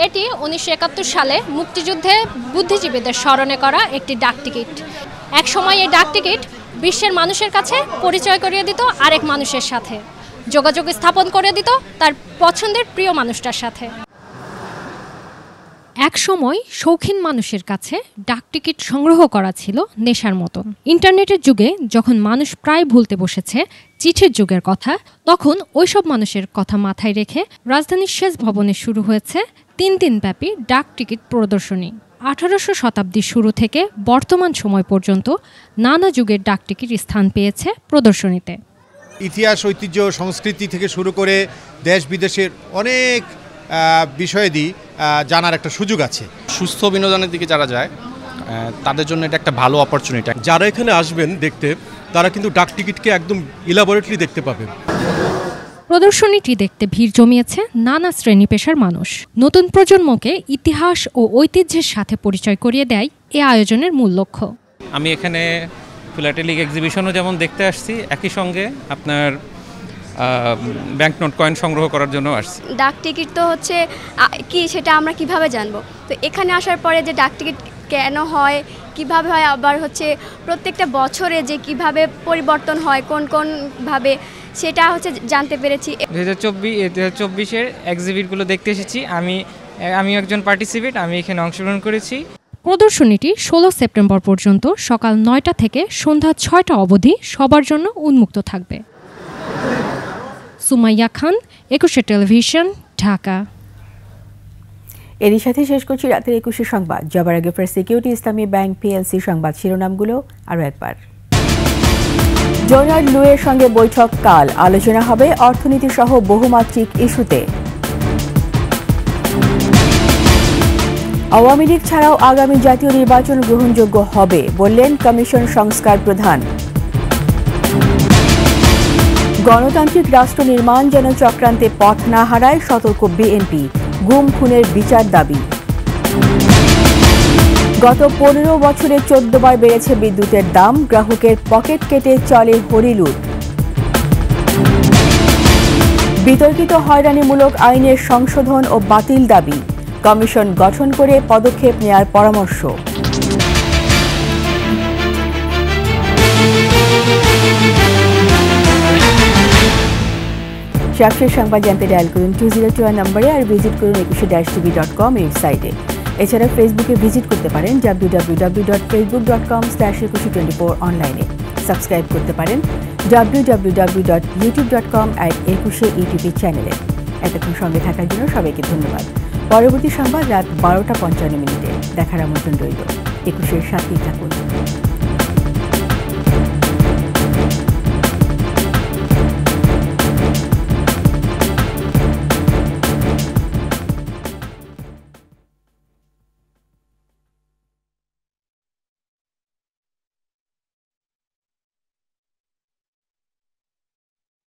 এটি 1971 সালে মুক্তিযুদ্ধে বুদ্ধিজীবীদের স্মরণে করা একটি ডাকটিকিট। এক সময় এই ডাকটিকিট বিশ্বের মানুষের কাছে পরিচয় করিয়ে দিত আরেক মানুষের সাথে, যোগাযোগ স্থাপন করে দিত তার পছন্দের প্রিয় মানুষটার সাথে। এক সময় শৌখিন মানুষের কাছে ডাকটিকিট সংগ্রহ করা ছিল নেশার মতন। ইন্টারনেটের যুগে যখন মানুষ প্রায় ভুলতে বসেছে চিঠির যুগের কথা, তখন ওইসব মানুষের কথা মাথায় রেখে রাজধানীর শেষ ভবনে শুরু হয়েছে 3 দিনব্যাপী ডাকটিকিট প্রদর্শনী। 1800 শতাব্দীর শুরু থেকে বর্তমান সময় পর্যন্ত নানা যুগের ডাকটিকিট স্থান পেয়েছে প্রদর্শনীতে। ইতিহাস, ঐতিহ্য, সংস্কৃতি থেকে শুরু করে দেশ বিদেশের অনেক বিষয়াদি জানার একটা সুযোগ আছে। সুস্থ বিনোদনের দিকে যারা যায় তাদের জন্য এটা একটা ভালো অপরচুনিটি। যারা এখানে আসবেন দেখতে, তারা কিন্তু ডাকটিকিটকে একদম ইলাবোরেটলি দেখতে পাবেন। প্রদর্শনীটি দেখতে ভিড় জমিয়েছে নানা শ্রেণী পেশার মানুষ। নতুন প্রজন্মকে ইতিহাস ও ঐতিহ্যের সাথে পরিচয় করিয়ে দেয় এ আয়োজনের মূল লক্ষ্য। আমি এখানে ফিলাটেলিক এক্সিবিশনও যেমন দেখতে আসছি, একই সঙ্গে আপনার ব্যাংকনোট কয়েন সংগ্রহ করার জন্য আসছি। ডাক টিকিট তো হচ্ছে কি সেটা আমরা কিভাবে জানবো? তো এখানে আসার পরে যে ডাক টিকিট কেন হয়, কিভাবে হয়, আবার হচ্ছে প্রত্যেকটা বছরে যে কিভাবে পরিবর্তন হয় কোন কোন ভাবে, সেটা হচ্ছে জানতে পেরেছি। 2024-এর এক্সিবিটগুলো দেখতে এসেছি। আমি একজন পার্টিসিপেট, আমি এখানে অংশগ্রহণ করেছি। প্রদর্শনীটি 16 সেপ্টেম্বর পর্যন্ত সকাল 9টা থেকে সন্ধ্যা 6টা অবধি সবার জন্য উন্মুক্ত থাকবে। সুমাইয়া খান, 21 টেলিভিশন, ঢাকা। এরই সাথে শেষ করছি রাতের 21 সংবাদ। যাবার আগে ফার্স্ট সিকিউরিটি ইসলামী ব্যাংক পিএলসি সংবাদ শিরোনামগুলো আরও একবার। ডোনাল্ড লুয়ের সঙ্গে বৈঠক কাল, আলোচনা হবে অর্থনীতি সহ বহুমাত্রিক ইস্যুতে। আওয়ামী লীগ ছাড়াও আগামী জাতীয় নির্বাচন গ্রহণযোগ্য হবে বললেন কমিশন সংস্কার প্রধান। গণতান্ত্রিক রাষ্ট্র নির্মাণ যেন চক্রান্তে পথ না হারায়, সতর্ক বিএনপি, গুম খুনের বিচার দাবি। গত 15 বছরে 14 বার বেড়েছে বিদ্যুতের দাম, গ্রাহকের পকেট কেটে চলে হরিলুট। বিতর্কিত হয়রানিমূলক আইনের সংশোধন ও বাতিল দাবি, কমিশন গঠন করে পদক্ষেপ নেয়ার পরামর্শ। সবশেষ সংবাদ জানতে ডায়াল করুন 2021 নম্বরে আর ভিজিট করুন 21-tv.com ওয়েবসাইটে। এছাড়া ফেসবুকে ভিজিট করতে পারেন www.facebook.com/2124 অনলাইনে। সাবস্ক্রাইব করতে পারেন www.youtube.com/21 চ্যানেলে। এতক্ষণ সঙ্গে থাকার জন্য সবাইকে ধন্যবাদ। পরবর্তী সংবাদ রাত 12টা 55 মিনিটে দেখার আমন্ত্রণ রইল। 21-এর সাথেই থাকুন।